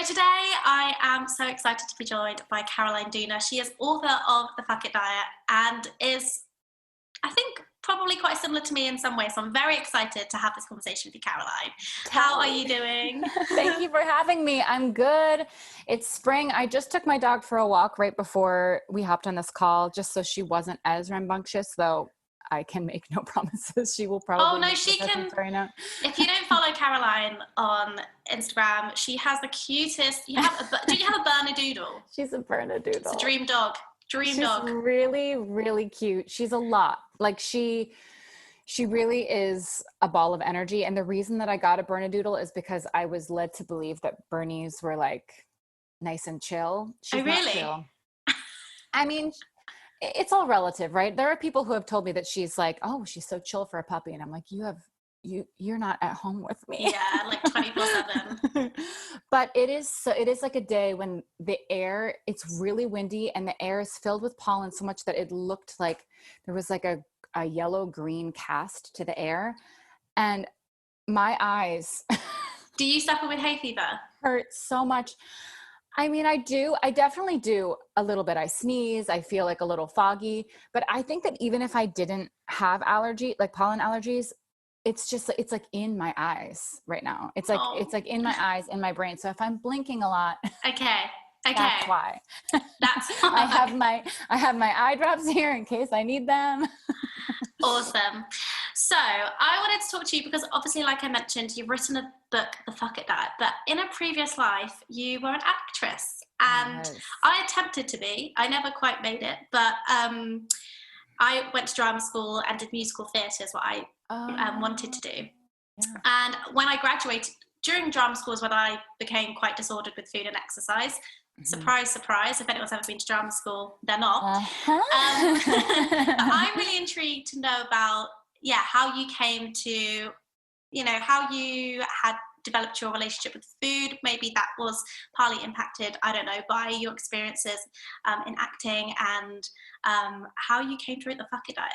today I am so excited to be joined by Caroline Dooner. She is author of The Fuck It Diet and is, I think, probably quite similar to me in some ways. So I'm very excited to have this conversation with you, Caroline. How are you doing? Thank you for having me. I'm good. It's spring. I just took my dog for a walk right before we hopped on this call, just so she wasn't as rambunctious, though I can make no promises. She will probably. Oh no, she can. If you don't follow Caroline on Instagram, she has the cutest. Do you have a Bernedoodle? She's a Bernedoodle. It's a dream dog. She's really, really cute. She's a lot. Like she really is a ball of energy. And the reason that I got a Bernedoodle is because I was led to believe that Bernies were like nice and chill. She's not chill. I mean, it's all relative, right? There are people who have told me that she's like, oh, she's so chill for a puppy. And I'm like, you're not at home with me. Yeah, like 24/7. But it is like a day when it's really windy and the air is filled with pollen so much that it looked like there was like a yellow green cast to the air. And my eyes Do you suffer with hay fever? Hurt so much. I mean, I do. I definitely do a little bit. I sneeze. I feel like a little foggy. But I think that even if I didn't have pollen allergies, it's like in my eyes right now. It's like in my eyes, in my brain. So if I'm blinking a lot, okay. That's why. That's why. I have my eye drops here in case I need them. Awesome. So I wanted to talk to you because obviously, like I mentioned, you've written a book, The Fuck It Diet, but in a previous life, you were an actress. And yes. I attempted to be. I never quite made it, but I went to drama school and did musical theatre is what I wanted to do. Yeah. And when I graduated, during drama school is when I became quite disordered with food and exercise. Mm-hmm. Surprise, surprise. If anyone's ever been to drama school, they're not. But I'm really intrigued to know about, how you came to, how you had developed your relationship with food. Maybe that was partly impacted, I don't know, by your experiences in acting and how you through the Fuck It Diet.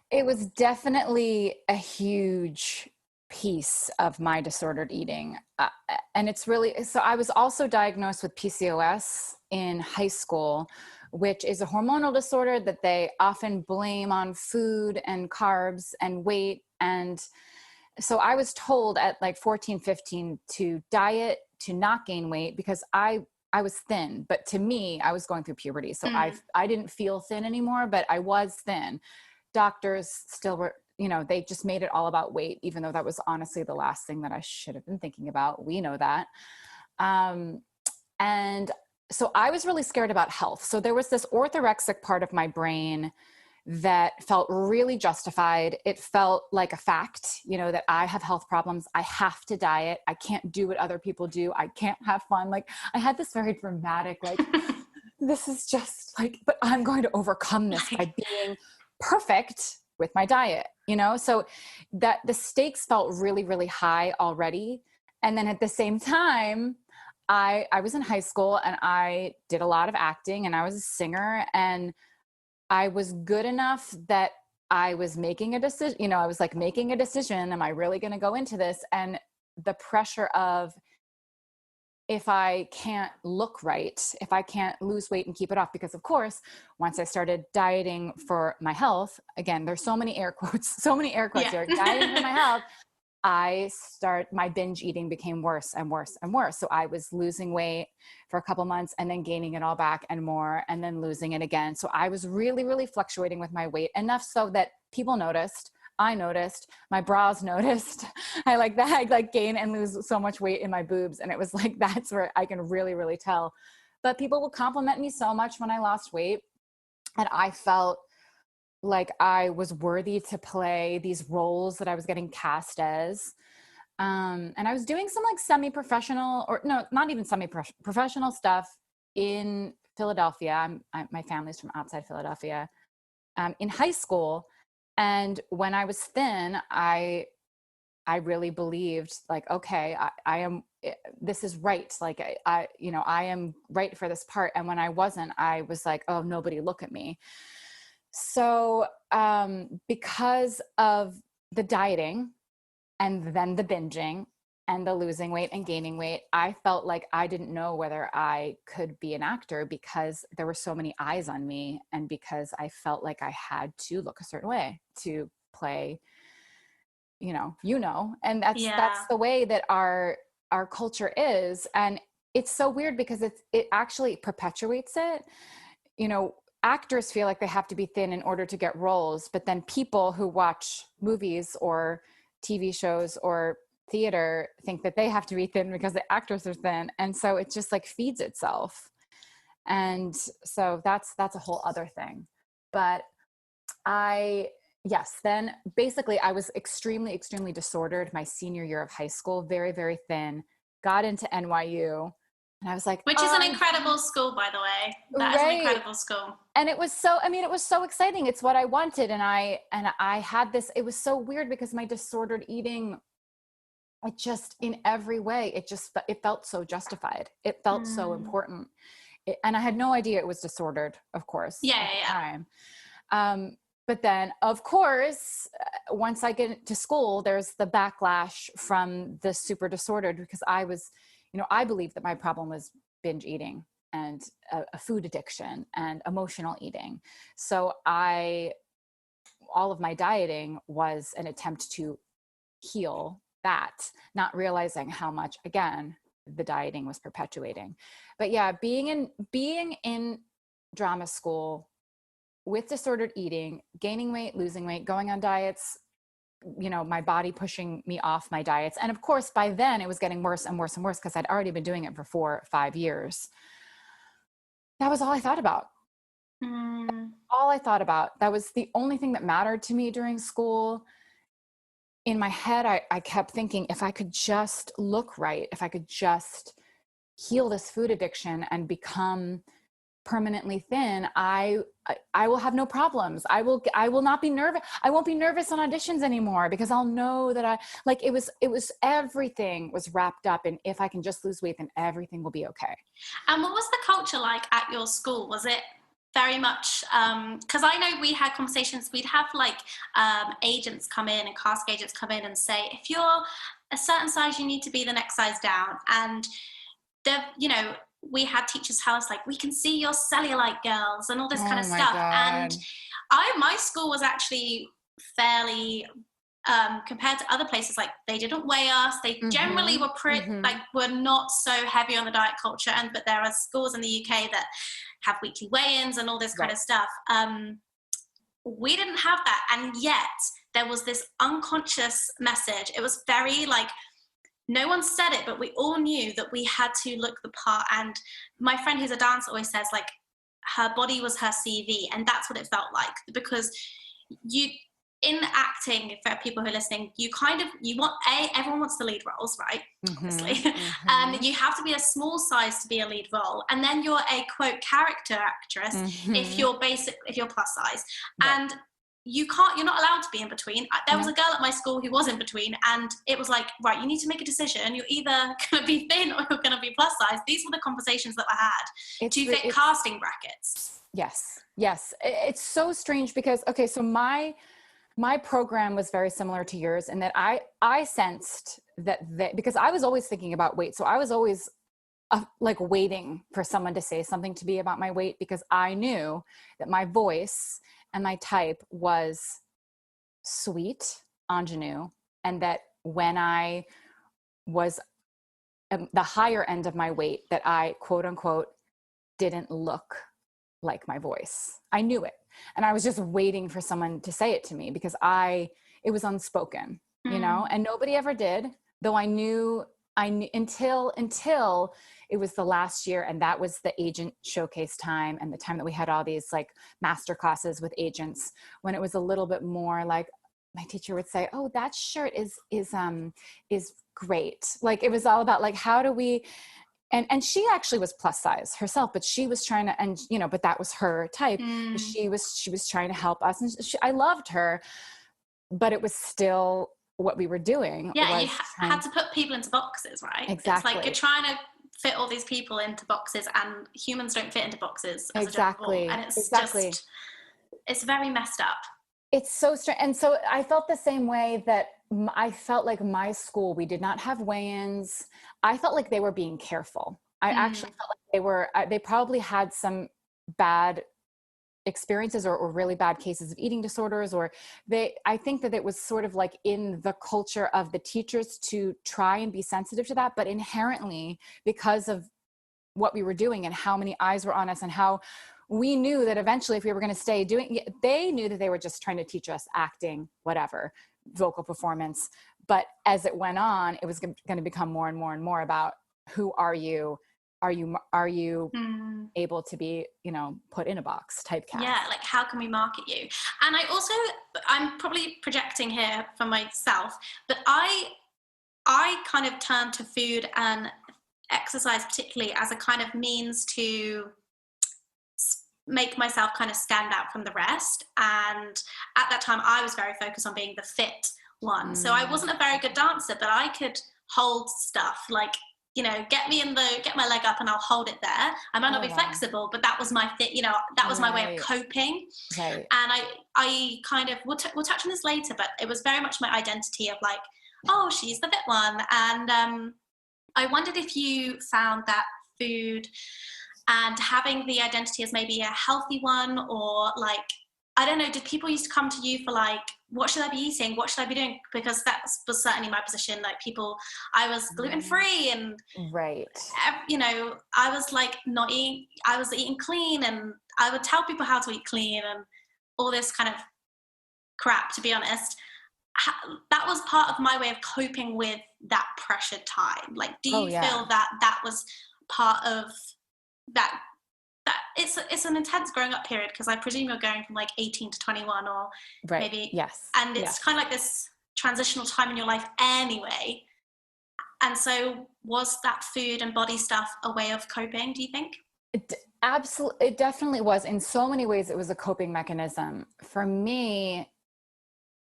It was definitely a huge piece of my disordered eating. And it's really, so I was also diagnosed with PCOS in high school, which is a hormonal disorder that they often blame on food and carbs and weight. And so I was told at like 14, 15 to diet, to not gain weight because I was thin, but to me, I was going through puberty. So I didn't feel thin anymore, but I was thin. Doctors still were, they just made it all about weight, even though that was honestly the last thing that I should have been thinking about. We know that. And so I was really scared about health. So there was this orthorexic part of my brain that felt really justified. It felt like a fact, that I have health problems. I have to diet. I can't do what other people do. I can't have fun. Like I had this very dramatic, this is just but I'm going to overcome this by being perfect with my diet, so that the stakes felt really, really high already. And then at the same time, I was in high school and I did a lot of acting and I was a singer and I was good enough that I was making a decision, I was like making a decision. Am I really going to go into this? And the pressure of, if I can't look right, if I can't lose weight and keep it off, because of course, once I started dieting for my health, again, there's so many air quotes here, dieting for my health, my binge eating became worse and worse and worse. So I was losing weight for a couple months and then gaining it all back and more, and then losing it again. So I was really, really fluctuating with my weight enough so that people noticed. I noticed, my bras noticed. I gain and lose so much weight in my boobs. And it was like, that's where I can really, really tell. But people would compliment me so much when I lost weight. And I felt like I was worthy to play these roles that I was getting cast as. And I was doing some semi-professional, or no, not even semi-professional stuff in Philadelphia. My family's from outside Philadelphia, in high school. And when I was thin, I really believed okay, I am, this is right. I am right for this part. And when I wasn't, I was like, oh, nobody look at me. So, because of the dieting and then the binging and the losing weight and gaining weight, I felt like I didn't know whether I could be an actor because there were so many eyes on me, and because I felt like I had to look a certain way to play, and that's the way that our culture is. And it's so weird because it actually perpetuates it. Actors feel like they have to be thin in order to get roles, but then people who watch movies or TV shows or theater think that they have to be thin because the actors are thin. And so it just like feeds itself. And so that's a whole other thing. But then basically I was extremely, extremely disordered my senior year of high school, very, very thin, got into NYU. And I was like, which is an incredible school, by the way. That is an incredible school. And it was so exciting. It's what I wanted. And I had this, it was so weird because my disordered eating, it just, in every way, it felt so justified. It felt so important. And I had no idea it was disordered, of course. Yeah. Time. But then, of course, once I get to school, there's the backlash from the super disordered, because I was, I believed that my problem was binge eating and a food addiction and emotional eating. So all of my dieting was an attempt to heal that, not realizing how much, again, the dieting was perpetuating. But yeah, being in drama school with disordered eating, gaining weight, losing weight, going on diets, my body pushing me off my diets. And of course, by then it was getting worse and worse and worse because I'd already been doing it for 4 or 5 years. That was all I thought about. All I thought about. That was the only thing that mattered to me during school. In my head, I kept thinking, if I could just look right, if I could just heal this food addiction and become permanently thin, I will have no problems. I will not be nervous. I won't be nervous on auditions anymore because I'll know that it was everything was wrapped up in, if I can just lose weight, then everything will be okay. And what was the culture like at your school? Was it very much, because I know we had conversations, we'd have agents come in and casting agents come in and say, if you're a certain size, you need to be the next size down. And we had teachers tell us we can see your cellulite, girls, and all this kind of stuff. God. And my school was actually fairly, compared to other places, they didn't weigh us. They generally were were not so heavy on the diet culture. But there are schools in the UK that have weekly weigh-ins and all this kind of stuff. We didn't have that. And yet there was this unconscious message. It was very no one said it, but we all knew that we had to look the part. And my friend who's a dancer always says her body was her CV. And that's what it felt like, because in acting, for people who are listening, everyone wants the lead roles, right? Obviously. You have to be a small size to be a lead role. And then you're a quote character actress if you're plus size. Right. And you're not allowed to be in between. There was a girl at my school who was in between, and it was right, you need to make a decision. You're either going to be thin or you're going to be plus size. These were the conversations that were had to fit casting brackets. Yes. It's so strange because, okay, so my program was very similar to yours in that I sensed that because I was always thinking about weight. So I was always waiting for someone to say something to me about my weight, because I knew that my voice and my type was sweet, ingenue, and that when I was the higher end of my weight, that I, quote unquote, didn't look like my voice. I knew it. And I was just waiting for someone to say it to me because it was unspoken, and nobody ever did, though I knew until it was the last year. And that was the agent showcase time, and the time that we had all these master classes with agents, when it was a little bit more my teacher would say, oh, that shirt is great. It was all about how do we, and she actually was plus size herself, but she was trying to, but that was her type. She was trying to help us, and I loved her, but it was still what we were doing. Yeah, you had to put people into boxes, right? Exactly. It's you're trying to fit all these people into boxes, and humans don't fit into boxes as a general rule. And it's just, it's very messed up. It's so strange. And so I felt the same way that I felt like my school, we did not have weigh-ins. I felt like they were being careful. I actually felt like they probably had some bad experiences or really bad cases of eating disorders, or I think that it was sort of like in the culture of the teachers to try and be sensitive to that, but inherently, because of what we were doing and how many eyes were on us and how we knew that eventually if we were going to stay doing, they knew that they were just trying to teach us acting, whatever, vocal performance. But as it went on, it was going to become more and more and more about who are you? Are you able to be, put in a box, typecast? Yeah, like how can we market you? And I'm probably projecting here for myself, but I kind of turned to food and exercise particularly as a kind of means to make myself kind of stand out from the rest. And at that time I was very focused on being the fit one. So I wasn't a very good dancer, but I could hold stuff, like, get my leg up and I'll hold it there. I might not be flexible, but that was my fit, that was my way of coping. Right. And I kind of, we'll touch on this later, but it was very much my identity of like, oh, she's the fit one. And I wondered if you found that food and having the identity as maybe a healthy one, or like, I don't know, did people used to come to you for like, what should I be eating? What should I be doing? Because that was certainly my position. Like I was gluten-free and, right. I was like I was eating clean, and I would tell people how to eat clean and all this kind of crap, to be honest. That was part of my way of coping with that pressured time. Like, do you feel that was part of that it's an intense growing up period, because I presume you're going from like 18 to 21 or maybe and it's kind of like this transitional time in your life anyway. And so was that food and body stuff a way of coping, do you think? Absolutely, it definitely was. In so many ways it was a coping mechanism for me,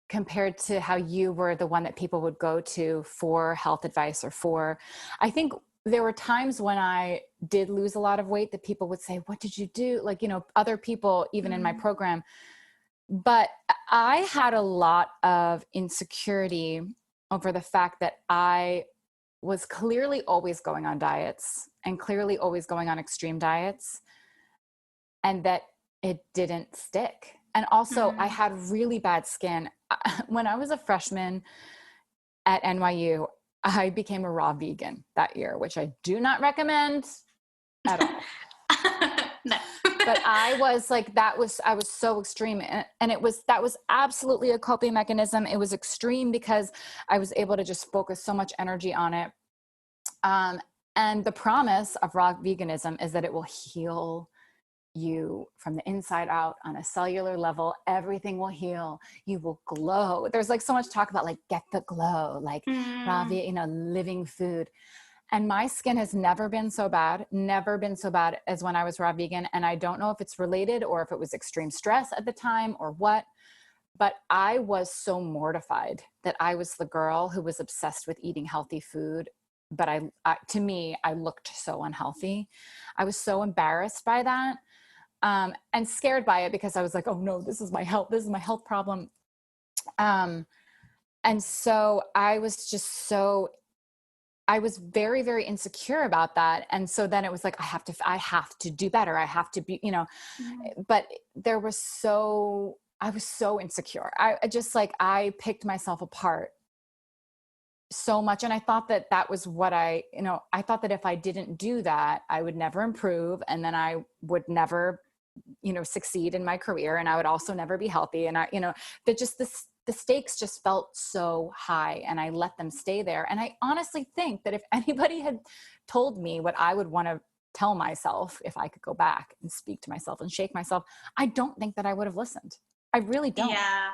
compared to how you were the one that people would go to for health advice, or I think there were times when I did lose a lot of weight that people would say, what did you do? Like, other people, even in my program. But I had a lot of insecurity over the fact that I was clearly always going on diets and clearly always going on extreme diets, and that it didn't stick. And also I had really bad skin. When I was a freshman at NYU, I became a raw vegan that year, which I do not recommend at all. No. But I was like, I was so extreme. And that was absolutely a coping mechanism. It was extreme because I was able to just focus so much energy on it. And the promise of raw veganism is that it will heal you from the inside out on a cellular level. Everything will heal. You will glow. There's like so much talk about like, get the glow, like raw, living food. And my skin has never been so bad as when I was raw vegan. And I don't know if it's related or if it was extreme stress at the time or what, but I was so mortified that I was the girl who was obsessed with eating healthy food. But to me, I looked so unhealthy. I was so embarrassed by that. And scared by it, because I was like, oh no, this is my health problem. And so I was very, very insecure about that. And so then it was like, I have to do better. I have to be, but I was so insecure. I picked myself apart so much. And I thought that was what I thought that if I didn't do that, I would never improve. And then I would never, succeed in my career. And I would also never be healthy. And the stakes just felt so high, and I let them stay there. And I honestly think that if anybody had told me what I would want to tell myself, if I could go back and speak to myself and shake myself, I don't think that I would have listened. I really don't. Yeah.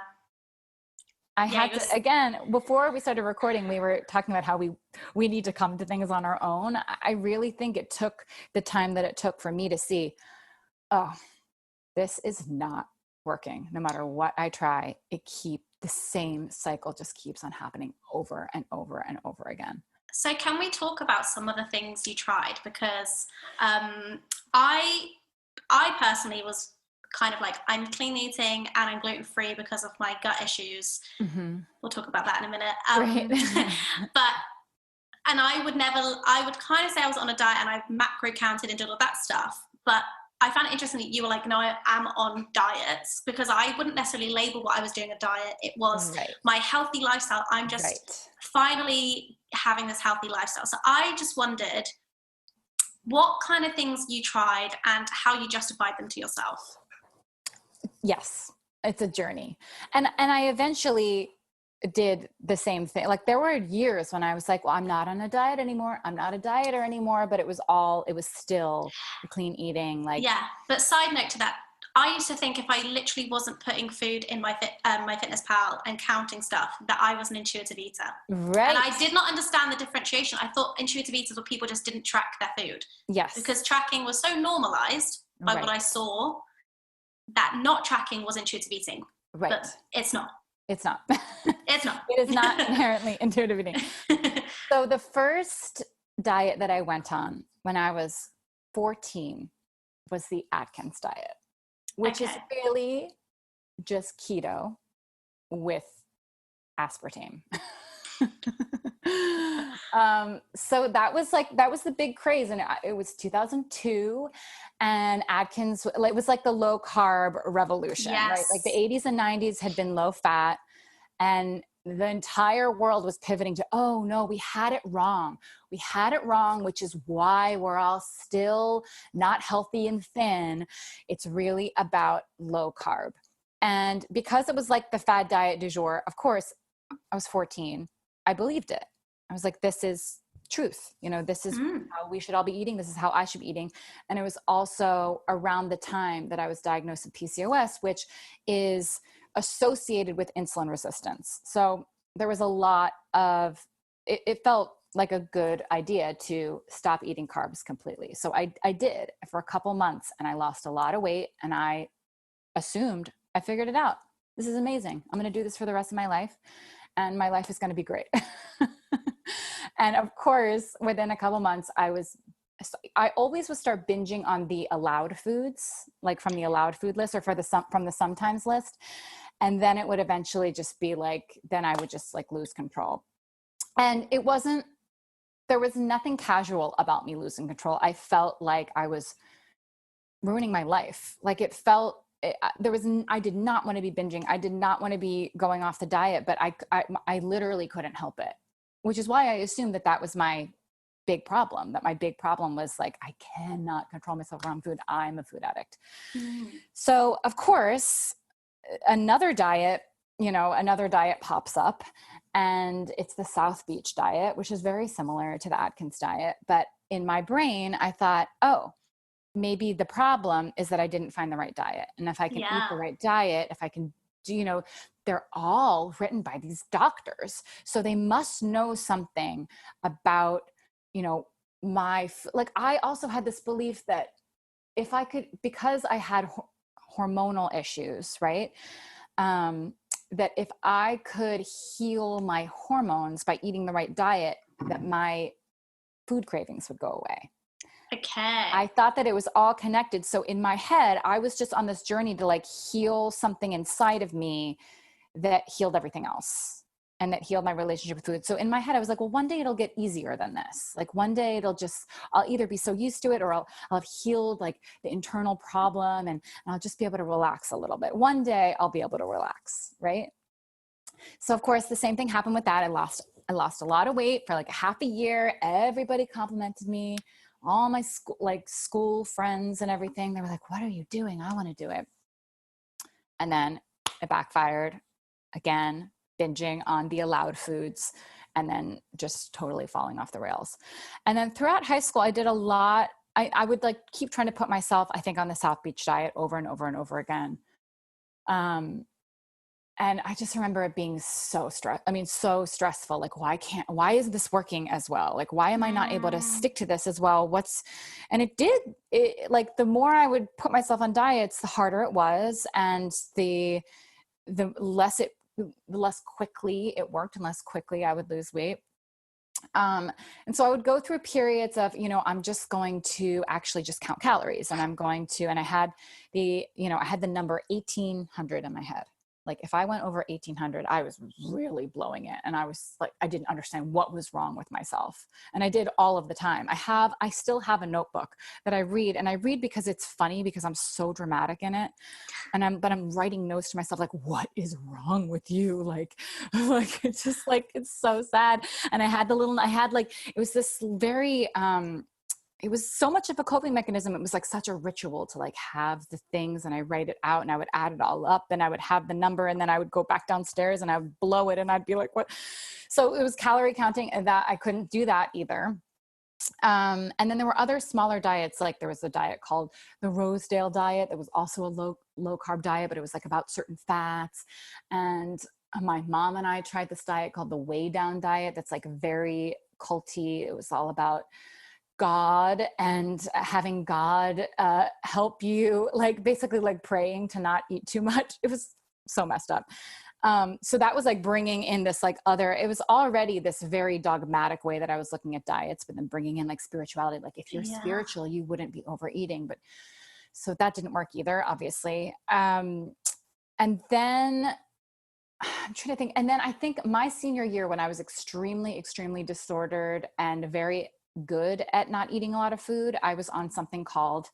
I had to, again, before we started recording, we were talking about how we need to come to things on our own. I really think it took the time that it took for me to see, oh, this is not working. No matter what I try, the same cycle just keeps on happening over and over and over again. So can we talk about some of the things you tried? Because I personally was kind of like, I'm clean eating and I'm gluten-free because of my gut issues. Mm-hmm. We'll talk about that in a minute. Right. And I would kind of say I was on a diet and I macro counted and did all that stuff. But I found it interesting that you were like, no, I am on diets, because I wouldn't necessarily label what I was doing a diet. It was my healthy lifestyle. I'm just finally having this healthy lifestyle. So I just wondered what kind of things you tried and how you justified them to yourself. Yes, it's a journey. And I eventually did the same thing. Like there were years when I was like, well, I'm not on a diet anymore. I'm not a dieter anymore, but it was still clean eating. Like, yeah. But side note to that, I used to think if I literally wasn't putting food in my Fitness Pal and counting stuff, that I was an intuitive eater. Right. And I did not understand the differentiation. I thought intuitive eaters were people just didn't track their food. Yes. Because tracking was so normalized by what I saw that not tracking was intuitive eating. Right. But it's not. It's not. It's not. It is not inherently intuitive eating. So the first diet that I went on when I was 14 was the Atkins diet, which is really just keto with aspartame. So that was the big craze, and it was 2002, and Atkins, it was like the low carb revolution, right? Like the 80s and 90s had been low fat, and the entire world was pivoting to, oh no, we had it wrong. We had it wrong, which is why we're all still not healthy and thin. It's really about low carb. And because it was like the fad diet du jour, of course, I was 14. I believed it. I was like, this is truth. This is how we should all be eating. This is how I should be eating. And it was also around the time that I was diagnosed with PCOS, which is associated with insulin resistance. So there was a lot of, it felt like a good idea to stop eating carbs completely. So I did for a couple months, and I lost a lot of weight, and I assumed I figured it out. This is amazing. I'm going to do this for the rest of my life, and my life is going to be great. And of course, within a couple months, I always would start binging on the allowed foods, like from the allowed food list or from the sometimes list. And then it would eventually just be like, then I would just like lose control. And there was nothing casual about me losing control. I felt like I was ruining my life. Like I did not want to be binging. I did not want to be going off the diet, but I literally couldn't help it, which is why I assumed that was my big problem, that my big problem was like, I cannot control myself around food. I'm a food addict. So of course, another diet pops up, and it's the South Beach diet, which is very similar to the Atkins diet. But in my brain, I thought, oh, maybe the problem is that I didn't find the right diet. And if I can eat the right diet, if I can do, they're all written by these doctors. So they must know something about, I also had this belief that if I could, because I had hormonal issues, right? That if I could heal my hormones by eating the right diet, that my food cravings would go away. Okay. I thought that it was all connected. So in my head, I was just on this journey to like heal something inside of me that healed everything else, and that healed my relationship with food. So in my head, I was like, well, one day it'll get easier than this. Like one day I'll either be so used to it, or I'll have healed like the internal problem, and I'll just be able to relax a little bit. One day I'll be able to relax. Right. So of course the same thing happened with that. I lost a lot of weight for like a half a year. Everybody complimented me. All my school friends and everything. They were like, what are you doing? I want to do it. And then it backfired again, binging on the allowed foods, and then just totally falling off the rails. And then throughout high school, I did a lot. I would like keep trying to put myself, I think, on the South Beach diet over and over and over again. And I just remember it being so stressful. Like, why is this working as well? Like, why am I not able to stick to this as well? And like the more I would put myself on diets, the harder it was. And the less quickly it worked, and less quickly I would lose weight. And so I would go through periods of, I'm just going to actually just count calories, and and I had I had the number 1800 in my head. Like if I went over 1800, I was really blowing it. And I was like, I didn't understand what was wrong with myself. And I did all of the time. I still have a notebook that I read, and I read because it's funny, because I'm so dramatic in it. But I'm writing notes to myself, like, what is wrong with you? Like, it's just like, it's so sad. And it was this very, it was so much of a coping mechanism. It was like such a ritual to like have the things, and I write it out, and I would add it all up, and I would have the number, and then I would go back downstairs and I would blow it, and I'd be like, what? So it was calorie counting, and that I couldn't do that either. And then there were other smaller diets. Like there was a diet called the Rosedale diet. That was also a low carb diet, but it was like about certain fats. And my mom and I tried this diet called the Way Down diet. That's like very culty. It was all about God and having God help you, like basically like praying to not eat too much. It was so messed up. So that was like bringing in this like it was already this very dogmatic way that I was looking at diets, but then bringing in like spirituality. Like if you're spiritual, you wouldn't be overeating. But so that didn't work either, obviously. And then I'm trying to think. And then I think my senior year, when I was extremely, extremely disordered and very good at not eating a lot of food, I was on something called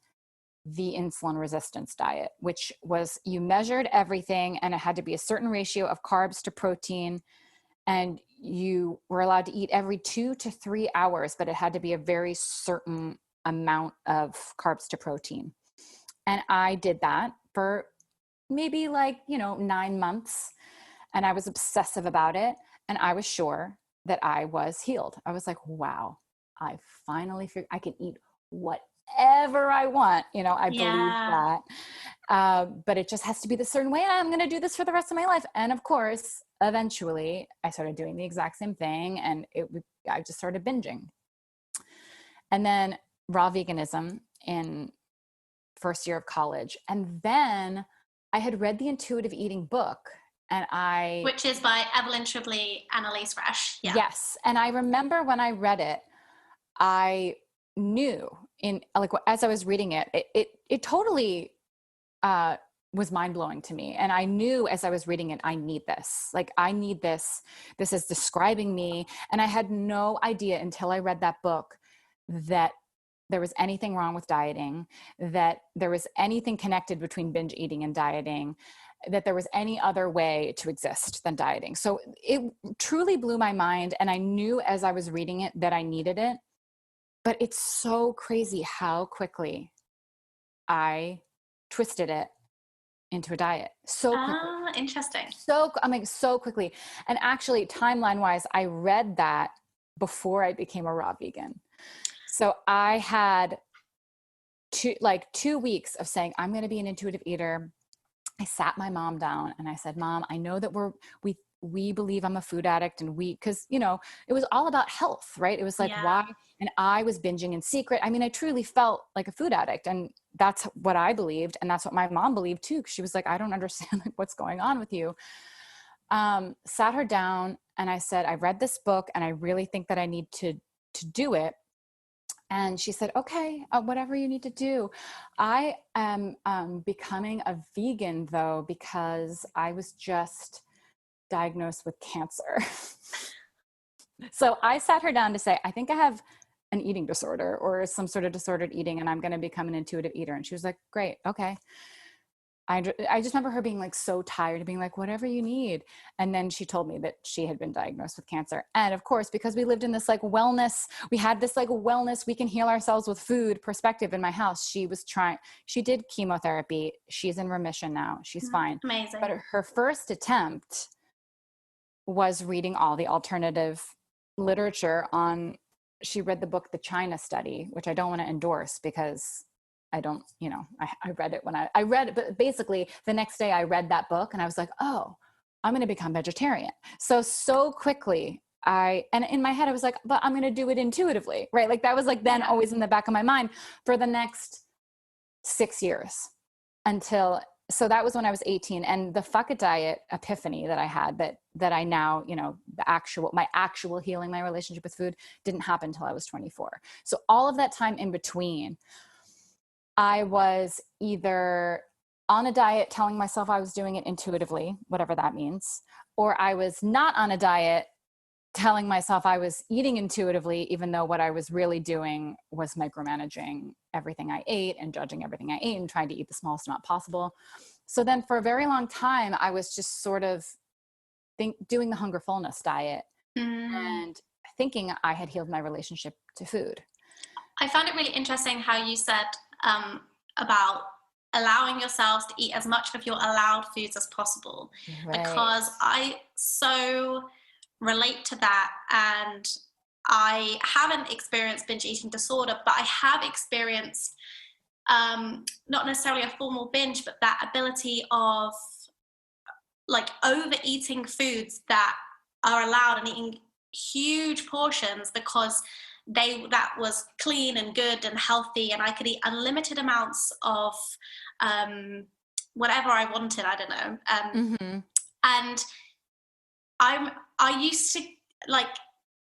the insulin resistance diet, which was you measured everything, and it had to be a certain ratio of carbs to protein, and you were allowed to eat every 2 to 3 hours, but it had to be a very certain amount of carbs to protein. And I did that for maybe 9 months, and I was obsessive about it, and I was sure that I was healed. I was like, wow, I finally figured I can eat whatever I want. I believe that. But it just has to be the certain way. And I'm going to do this for the rest of my life. And of course, eventually I started doing the exact same thing, and I just started binging. And then raw veganism in first year of college. And then I had read the intuitive eating book, which is by Evelyn Tribbley and Elise Fresh. Yeah. Yes. And I remember when I read it, I knew as I was reading it, it totally was mind-blowing to me. And I knew as I was reading it, I need this. Like, I need this. This is describing me. And I had no idea until I read that book that there was anything wrong with dieting, that there was anything connected between binge eating and dieting, that there was any other way to exist than dieting. So it truly blew my mind. And I knew as I was reading it that I needed it. But it's so crazy how quickly I twisted it into a diet. So quickly. Oh, interesting. So quickly. And actually, timeline wise, I read that before I became a raw vegan. So I had 2 weeks of saying, I'm going to be an intuitive eater. I sat my mom down and I said, Mom, I know that we believe I'm a food addict, and because it was all about health, right? It was like, why? And I was binging in secret. I mean, I truly felt like a food addict, and that's what I believed. And that's what my mom believed too. Cause she was like, I don't understand what's going on with you. Sat her down and I said, I read this book and I really think that I need to do it. And she said, okay, whatever you need to do. I am becoming a vegan though, because I was just diagnosed with cancer. So I sat her down to say, I think I have an eating disorder or some sort of disordered eating, and I'm going to become an intuitive eater. And she was like, great. Okay. I just remember her being like so tired, being like, whatever you need. And then she told me that she had been diagnosed with cancer. And of course, because we lived in this like wellness, we had this like wellness, we can heal ourselves with food perspective in my house. She did chemotherapy. She's in remission now. She's fine. Amazing. But her first attempt was reading all the alternative literature she read the book, The China Study, which I don't want to endorse because I don't, I read it when I read it, but basically the next day I read that book and I was like, oh, I'm going to become vegetarian. So quickly and in my head I was like, but I'm going to do it intuitively, right? Like that was like then always in the back of my mind for the next 6 years until so that was when I was 18, and the fuck it diet epiphany that I had that I now, my actual healing my relationship with food didn't happen until I was 24. So all of that time in between, I was either on a diet telling myself I was doing it intuitively, whatever that means, or I was not on a diet telling myself I was eating intuitively, even though what I was really doing was micromanaging everything I ate and judging everything I ate and trying to eat the smallest amount possible. So then for a very long time, I was just sort of doing the hunger fullness diet and thinking I had healed my relationship to food. I found it really interesting how you said about allowing yourselves to eat as much of your allowed foods as possible, because I so relate to that. And I haven't experienced binge eating disorder, but I have experienced not necessarily a formal binge, but that ability of like overeating foods that are allowed and eating huge portions because that was clean and good and healthy, and I could eat unlimited amounts of whatever I wanted. I don't know. And I used to like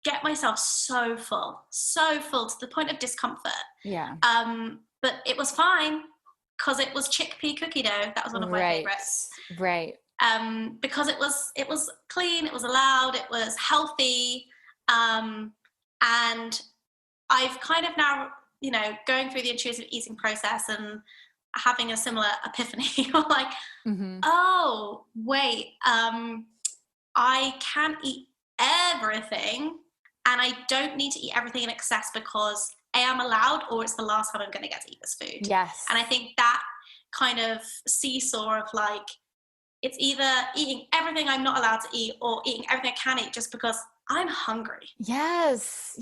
get myself so full to the point of discomfort. Yeah. But it was fine because it was chickpea cookie dough. That was one of my favorites. Right. Because it was clean, it was allowed, it was healthy. And I've kind of now, going through the intuitive eating process and having a similar epiphany. Like, oh, wait, I can eat everything, and I don't need to eat everything in excess because A, I'm allowed, or it's the last time I'm going to get to eat this food. Yes. And I think that kind of seesaw of like, it's either eating everything I'm not allowed to eat or eating everything I can eat just because I'm hungry. Yes.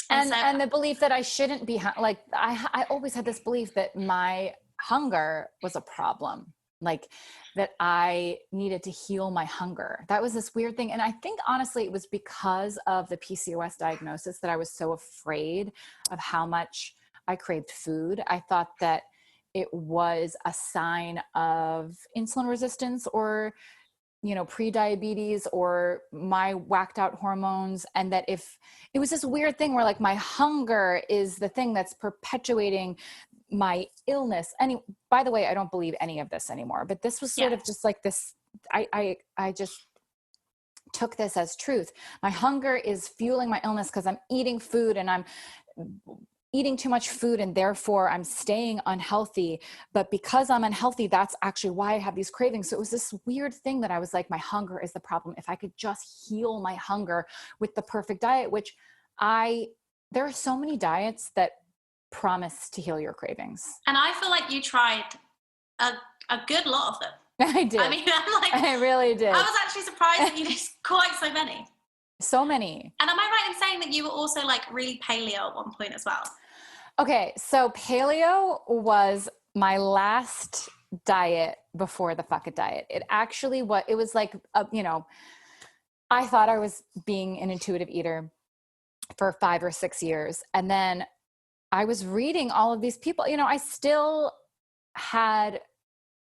And the belief that I shouldn't be, like, I always had this belief that my hunger was a problem, like that I needed to heal my hunger. That was this weird thing. And I think honestly, it was because of the PCOS diagnosis that I was so afraid of how much I craved food. I thought that it was a sign of insulin resistance or pre-diabetes or my whacked out hormones. And that if it was this weird thing where like my hunger is the thing that's perpetuating my illness. By the way, I don't believe any of this anymore, but this was sort of just like this. I just took this as truth. My hunger is fueling my illness because I'm eating food and I'm eating too much food and therefore I'm staying unhealthy. But because I'm unhealthy, that's actually why I have these cravings. So it was this weird thing that I was like, my hunger is the problem. If I could just heal my hunger with the perfect diet, which there are so many diets that promise to heal your cravings. And I feel like you tried a good lot of them. I did. I mean, I really did. I was actually surprised that you did quite so many. So many. And am I right in saying that you were also like really paleo at one point as well? Okay, so paleo was my last diet before the fuck it diet. It actually it was like, I thought I was being an intuitive eater for 5 or 6 years. And then I was reading all of these people, I still had,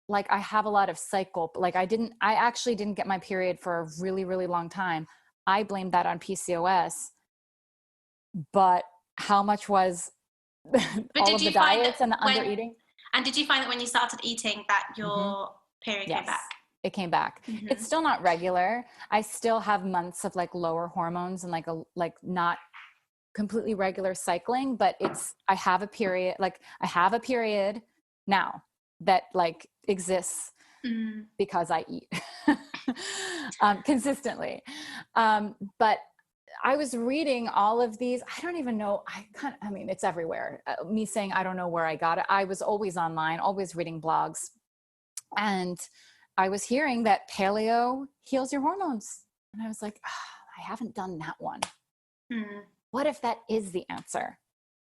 like, I have a lot of cycle, like I actually didn't get my period for a really, really long time. I blamed that on PCOS, but how much was all of the diets and the under eating? And did you find that when you started eating that your period came back? It came back. It's still not regular. I still have months of like lower hormones and like not completely regular cycling, but I have a period now that like exists because I eat consistently. But I was reading all of these. I don't even know. It's everywhere. Me saying, I don't know where I got it. I was always online, always reading blogs. And I was hearing that paleo heals your hormones. And I was like, I haven't done that one. What if that is the answer?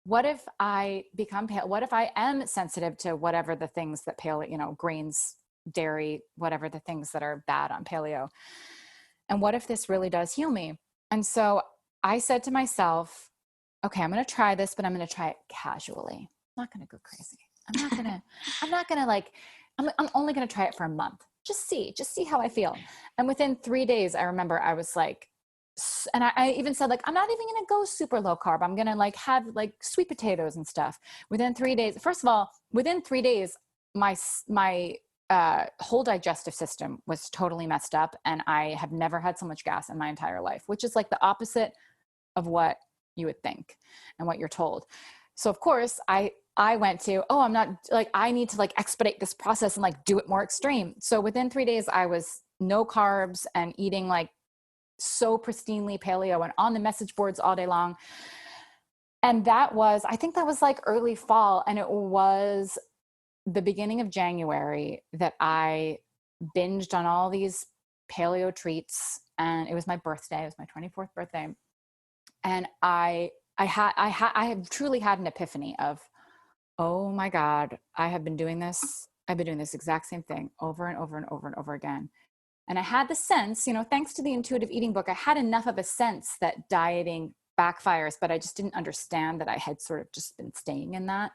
What if I become pale? What if I am sensitive to whatever the things that paleo, grains, dairy, whatever the things that are bad on paleo? And what if this really does heal me? And so I said to myself, okay, I'm going to try this, but I'm going to try it casually. I'm not going to go crazy. I'm not gonna like, I'm only gonna try it for a month. Just see how I feel. And within 3 days, I remember I was like, and I even said like, I'm not even gonna go super low carb. I'm gonna like have like sweet potatoes and stuff. Within 3 days, first of all, within 3 days, my whole digestive system was totally messed up, and I have never had so much gas in my entire life, which is like the opposite of what you would think and what you're told. So of course I went to, oh, I'm not like, I need to like expedite this process and like do it more extreme. So within 3 days I was no carbs and eating like so pristinely paleo and on the message boards all day long. And I think that was like early fall. And it was the beginning of January that I binged on all these paleo treats. And it was my birthday. It was my 24th birthday. And I have truly had an epiphany of, oh my God, I have been doing this. I've been doing this exact same thing over and over and over and over again. And I had the sense, thanks to the intuitive eating book, I had enough of a sense that dieting backfires, but I just didn't understand that I had sort of just been staying in that.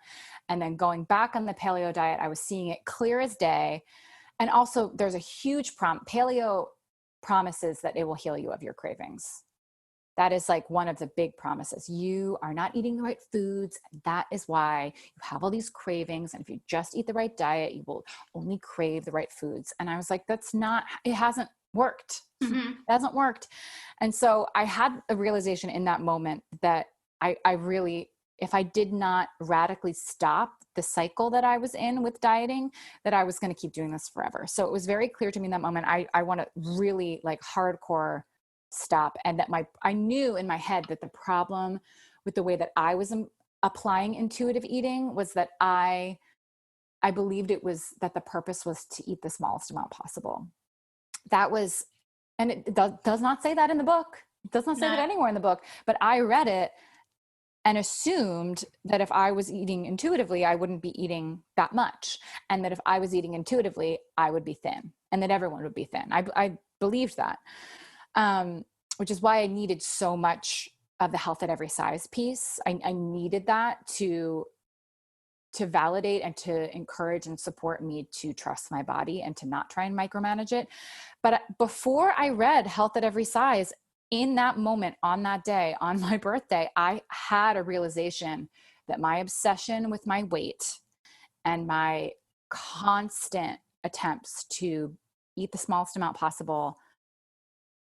And then going back on the paleo diet, I was seeing it clear as day. And also there's a huge paleo promises that it will heal you of your cravings. That is like one of the big promises. You are not eating the right foods. That is why you have all these cravings. And if you just eat the right diet, you will only crave the right foods. And I was like, it hasn't worked. Mm-hmm. It hasn't worked. And so I had a realization in that moment that I really, if I did not radically stop the cycle that I was in with dieting, that I was going to keep doing this forever. So it was very clear to me in that moment, I want to really like hardcore stop. And that I knew in my head that the problem with the way that I was applying intuitive eating was that I believed it was that the purpose was to eat the smallest amount possible. That was, and it does not say that in the book. It does not say that anywhere in the book, but I read it and assumed that if I was eating intuitively, I wouldn't be eating that much. And that if I was eating intuitively, I would be thin, and that everyone would be thin. I believed that. Which is why I needed so much of the health at every size piece. I needed that to validate and to encourage and support me to trust my body and to not try and micromanage it. But before I read Health at Every Size, in that moment, on that day, on my birthday, I had a realization that my obsession with my weight and my constant attempts to eat the smallest amount possible,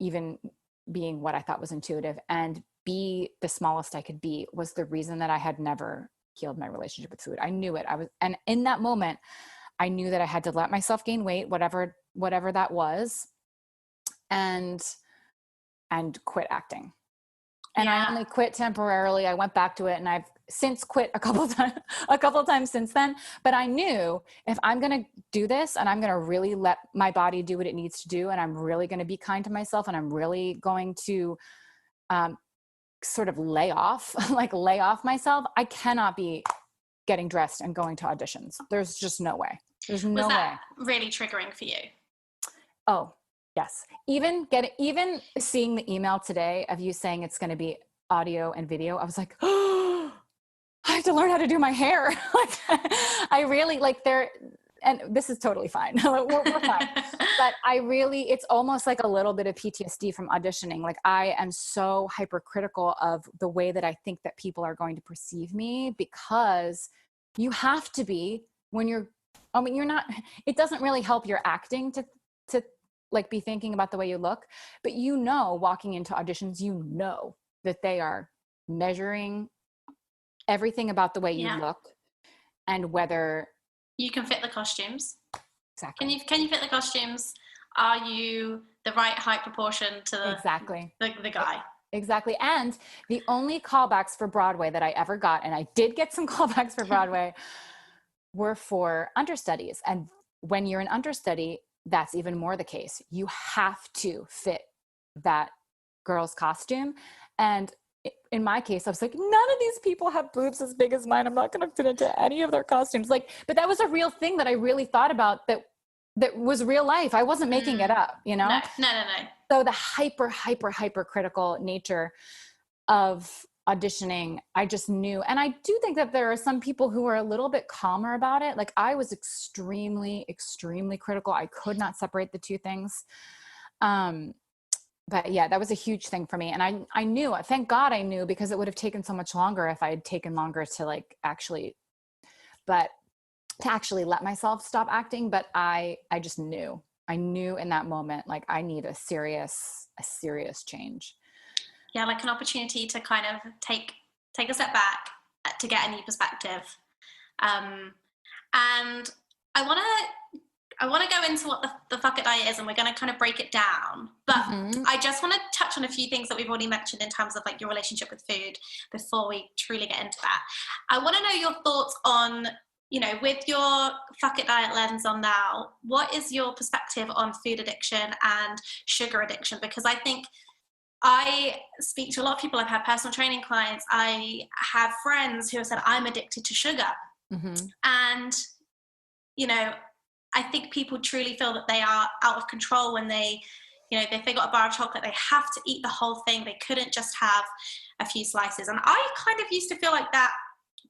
even being what I thought was intuitive, and be the smallest I could be, was the reason that I had never healed my relationship with food. I knew it. And in that moment, I knew that I had to let myself gain weight, whatever that was, and quit acting. And I only quit temporarily. I went back to it, and I've since quit a couple of times since then. But I knew if I'm going to do this and I'm going to really let my body do what it needs to do, and I'm really going to be kind to myself, and I'm really going to sort of lay off myself, I cannot be getting dressed and going to auditions. There's just no way. There's no way. Was that really triggering for you? Oh, yes. Even seeing the email today of you saying it's going to be audio and video, I was like, oh, I have to learn how to do my hair. Like, I really like and this is totally fine. we're fine. But it's almost like a little bit of PTSD from auditioning. Like, I am so hypercritical of the way that I think that people are going to perceive me, because you have to be you're not, it doesn't really help your acting to like be thinking about the way you look, but walking into auditions, that they are measuring everything about the way you look and whether you can fit the costumes. Exactly. Can you fit the costumes? Are you the right height proportion to the guy? Exactly. And the only callbacks for Broadway that I ever got, and I did get some callbacks for Broadway, were for understudies. And when you're an understudy, that's even more the case. You have to fit that girl's costume. And in my case, I was like, none of these people have boobs as big as mine. I'm not going to fit into any of their costumes. Like, but that was a real thing that I really thought about, that was real life. I wasn't making it up, No. No. So the hyper critical nature of auditioning, I just knew. And I do think that there are some people who are a little bit calmer about it. Like I was extremely, extremely critical. I could not separate the two things. But yeah, that was a huge thing for me. And I knew, thank God I knew, because it would have taken so much longer if I had taken longer to like actually, but to actually let myself stop acting. But I just knew, I knew in that moment, like I need a serious change. Yeah. Like an opportunity to kind of take a step back to get a new perspective. And I want to go into what the fuck it diet is, and we're going to kind of break it down. But I just want to touch on a few things that we've already mentioned in terms of like your relationship with food before we truly get into that. I want to know your thoughts on, you know, with your fuck it diet lens on now, what is your perspective on food addiction and sugar addiction? Because I think I speak to a lot of people. I've had personal training clients. I have friends who have said, I'm addicted to sugar. And, you know, I think people truly feel that they are out of control when they, you know, if they got a bar of chocolate, they have to eat the whole thing. They couldn't just have a few slices. And I kind of used to feel like that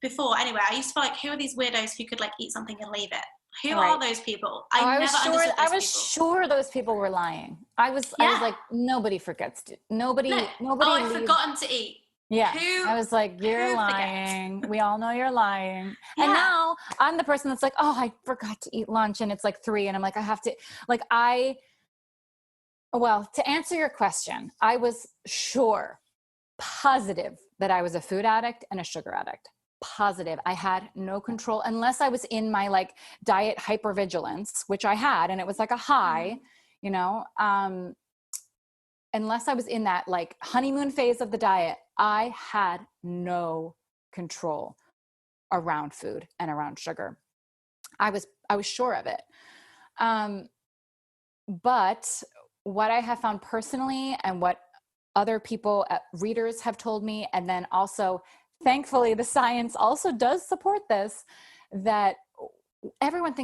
before. Anyway, I used to feel like, who are these weirdos who could like eat something and leave it? Who are those people? I was sure those people were lying. I was like, nobody forgets to. Nobody. I've forgotten to eat. Yeah. I was like, you're lying. We all know you're lying. Yeah. And now I'm the person that's like, oh, I forgot to eat lunch, and it's like 3, and I'm like, I have to, like, well, to answer your question, I was positive that I was a food addict and a sugar addict. Positive. I had no control unless I was in my like diet hypervigilance, which I had, and it was like a high, you know, unless I was in that like honeymoon phase of the diet, I had no control around food and around sugar. I was sure of it. But what I have found personally, and what other people, readers have told me, and then also thankfully the science also does support this, that everyone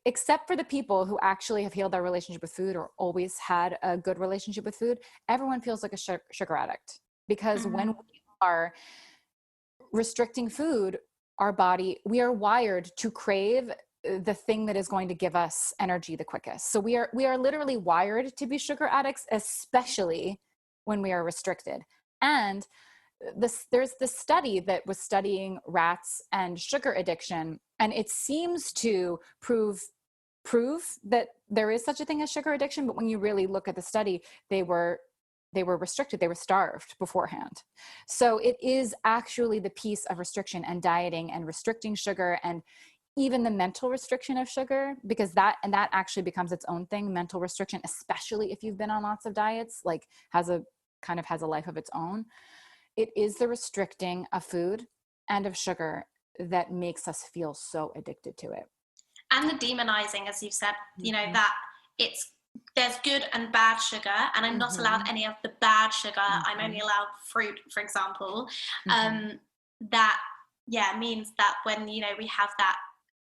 except for the people who actually have healed their relationship with food or always had a good relationship with food, everyone feels like a sugar addict. Because when we are restricting food, our body, we are wired to crave the thing that is going to give us energy the quickest. So we are literally wired to be sugar addicts, especially when we are restricted. And there's this study that was studying rats and sugar addiction, and it seems to prove that there is such a thing as sugar addiction. But when you really look at the study, they were restricted. They were starved beforehand. So it is actually the piece of restriction and dieting and restricting sugar, and even the mental restriction of sugar, because that actually becomes its own thing. Mental restriction, especially if you've been on lots of diets, like has a life of its own. It is the restricting of food and of sugar that makes us feel so addicted to it. And the demonizing, as you've said, you know, that there's good and bad sugar, and I'm not allowed any of the bad sugar. I'm only allowed fruit, for example. That means that when, you know, we have that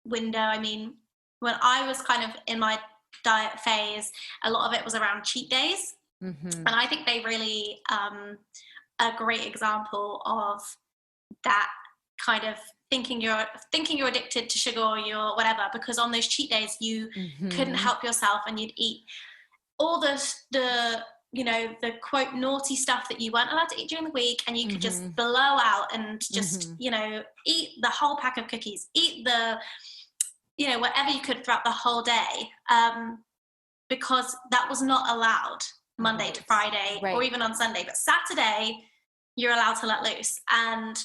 window, I mean, when I was kind of in my diet phase, a lot of it was around cheat days. And I think they really a great example of that kind of thinking you're addicted to sugar or you're whatever, because on those cheat days you couldn't help yourself, and you'd eat all the you know, the quote naughty stuff that you weren't allowed to eat during the week, and you could just blow out and just you know, eat the whole pack of cookies, eat the, you know, whatever you could throughout the whole day, because that was not allowed Monday to Friday or even on Sunday. But Saturday you're allowed to let loose. And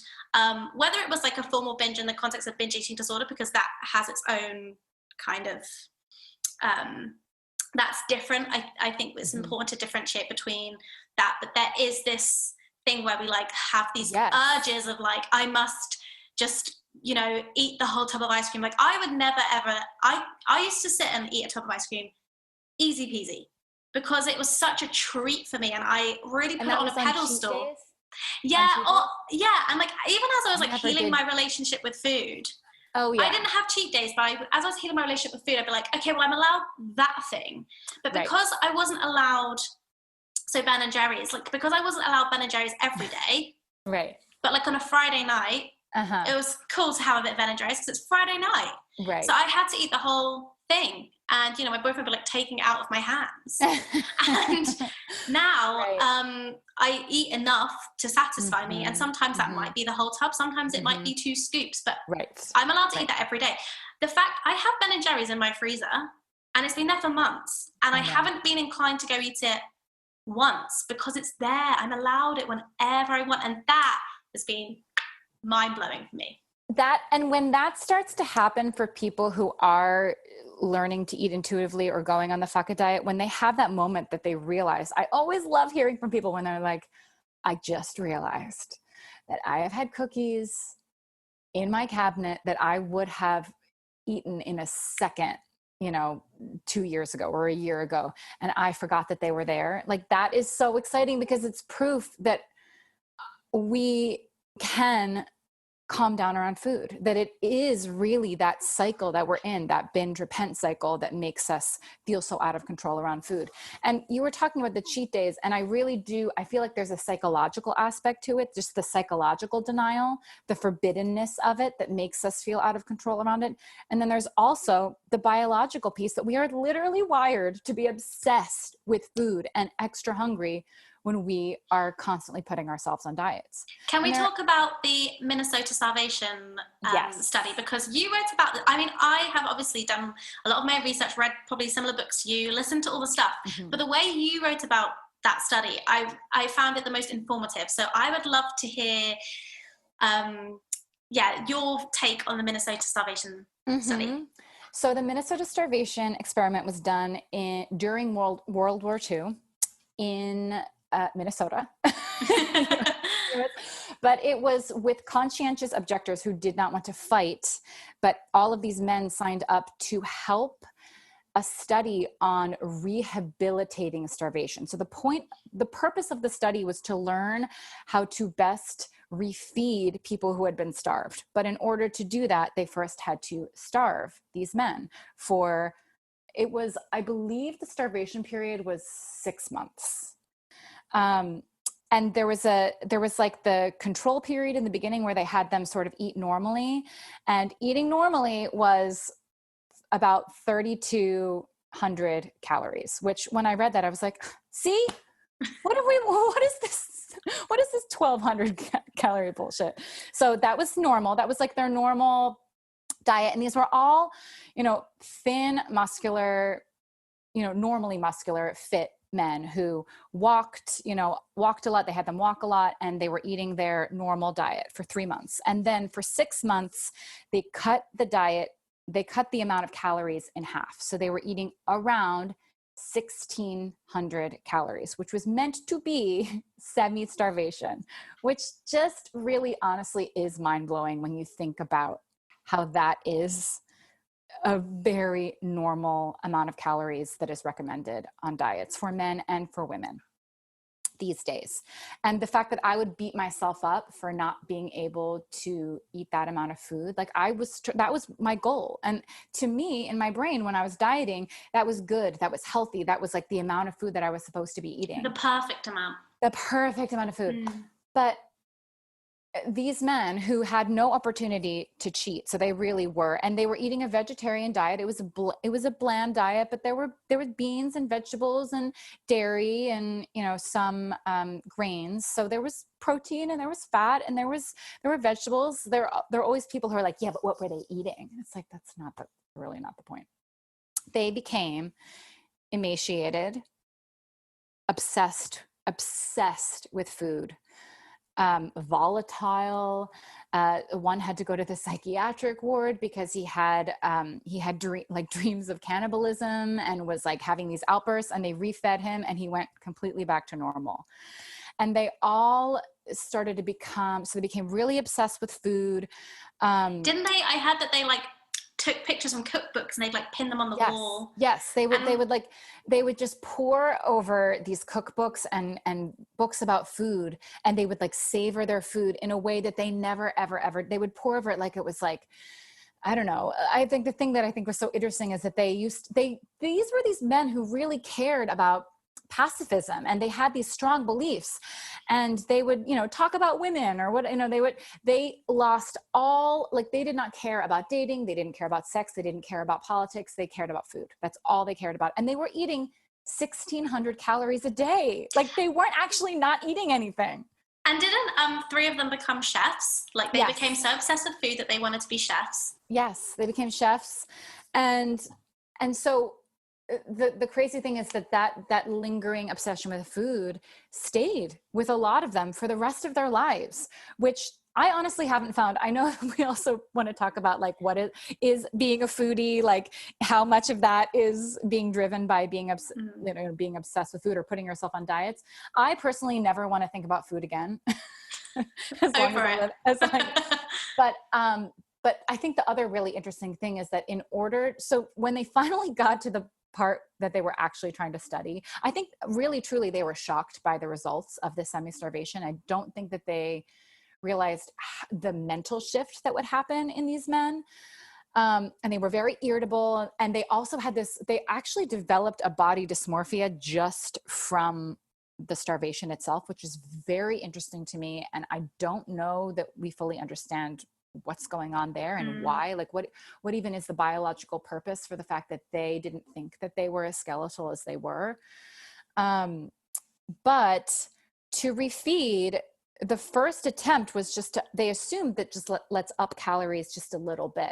whether it was like a formal binge in the context of binge eating disorder, because that has its own kind of that's different. I think it's important to differentiate between that. But there is this thing where we like have these urges of like, I must just, you know, eat the whole tub of ice cream. Like I would never ever, I used to sit and eat a tub of ice cream, easy peasy, because it was such a treat for me, and I really put it on a pedestal. Yeah, and like even as I was like healing my relationship with food, I didn't have cheat days, but as I was healing my relationship with food, I'd be like, okay, well, I'm allowed that thing, but because I wasn't allowed, so Ben and Jerry's, like because I wasn't allowed Ben and Jerry's every day, Right. But like on a Friday night, it was cool to have a bit of energy because it's Friday night. Right. So I had to eat the whole thing. And, you know, my boyfriend would like taking it out of my hands. And now I eat enough to satisfy me. And sometimes that might be the whole tub. Sometimes it might be 2 scoops, but I'm allowed to eat that every day. The fact I have Ben and Jerry's in my freezer and it's been there for months and I haven't been inclined to go eat it once because it's there. I'm allowed it whenever I want. And that has been mind-blowing for me. And when that starts to happen for people who are learning to eat intuitively or going on the fuck it diet, when they have that moment that they realize, I always love hearing from people when they're like, I just realized that I have had cookies in my cabinet that I would have eaten in a second, you know, 2 years ago or a year ago. And I forgot that they were there. Like that is so exciting because it's proof that we can calm down around food, that it is really that cycle that we're in, that binge repent cycle that makes us feel so out of control around food. And you were talking about the cheat days, and I feel like there's a psychological aspect to it, just the psychological denial, the forbiddenness of it that makes us feel out of control around it. And then there's also the biological piece that we are literally wired to be obsessed with food and extra hungry when we are constantly putting ourselves on diets. Can we talk about the Minnesota starvation study? Because you wrote about it. I mean, I have obviously done a lot of my research, read probably similar books to you, listened to all the stuff. But the way you wrote about that study, I found it the most informative. So I would love to hear, your take on the Minnesota starvation study. So the Minnesota starvation experiment was done during World War II in Minnesota. But it was with conscientious objectors who did not want to fight, but all of these men signed up to help a study on rehabilitating starvation. So the purpose of the study was to learn how to best refeed people who had been starved. But in order to do that, they first had to starve these men I believe the starvation period was 6 months. And there was like the control period in the beginning where they had them sort of eat normally, and eating normally was about 3,200 calories, which when I read that, I was like, see, what is this 1,200 calorie bullshit? So that was normal. That was like their normal diet. And these were all, thin, muscular, normally muscular, fit men who walked a lot. They had them walk a lot, and they were eating their normal diet for 3 months. And then for 6 months, they cut the amount of calories in half. So they were eating around 1,600 calories, which was meant to be semi-starvation, which just really honestly is mind-blowing when you think about how that is a very normal amount of calories that is recommended on diets for men and for women these days. And the fact that I would beat myself up for not being able to eat that amount of food, like that was my goal. And to me, in my brain, when I was dieting, that was good. That was healthy. That was like the amount of food that I was supposed to be eating. The perfect amount of food. But these men who had no opportunity to cheat, so they really were, and they were eating a vegetarian diet. It was a bland diet, but there were beans and vegetables and dairy and some grains. So there was protein and there was fat and there were vegetables. There are always people who are like, yeah, but what were they eating? It's like that's really not the point. They became emaciated, obsessed with food. Volatile. One had to go to the psychiatric ward because he had dreams of cannibalism and was like having these outbursts, and they refed him and he went completely back to normal. And they all started to they became really obsessed with food. Didn't they? I heard that they took pictures from cookbooks and they'd pin them on the wall. Yes, they would just pore over these cookbooks and books about food, and they would savor their food in a way that they never ever they would pore over it like it was I don't know. I think the thing that I think was so interesting is that these were these men who really cared about pacifism, and they had these strong beliefs, and they would, you know, talk about women or what, you know, they lost all, like, they did not care about dating. They didn't care about sex. They didn't care about politics. They cared about food. That's all they cared about. And they were eating 1,600 calories a day. Like, they weren't actually not eating anything. And didn't three of them become chefs? Like, they became so obsessed with food that they wanted to be chefs. Yes, they became chefs. And so the crazy thing is that lingering obsession with food stayed with a lot of them for the rest of their lives, which I honestly haven't found. I know we also want to talk about, like, what is being a foodie, like how much of that is being driven by being being obsessed with food or putting yourself on diets. I personally never want to think about food again. But I think the other really interesting thing is that so when they finally got to the part that they were actually trying to study, I think really, truly, they were shocked by the results of the semi-starvation. I don't think that they realized the mental shift that would happen in these men. And they were very irritable. And they also had they actually developed a body dysmorphia just from the starvation itself, which is very interesting to me. And I don't know that we fully understand what's going on there and why, like what even is the biological purpose for the fact that they didn't think that they were as skeletal as they were. But to refeed, the first attempt was they assumed that just let's up calories just a little bit,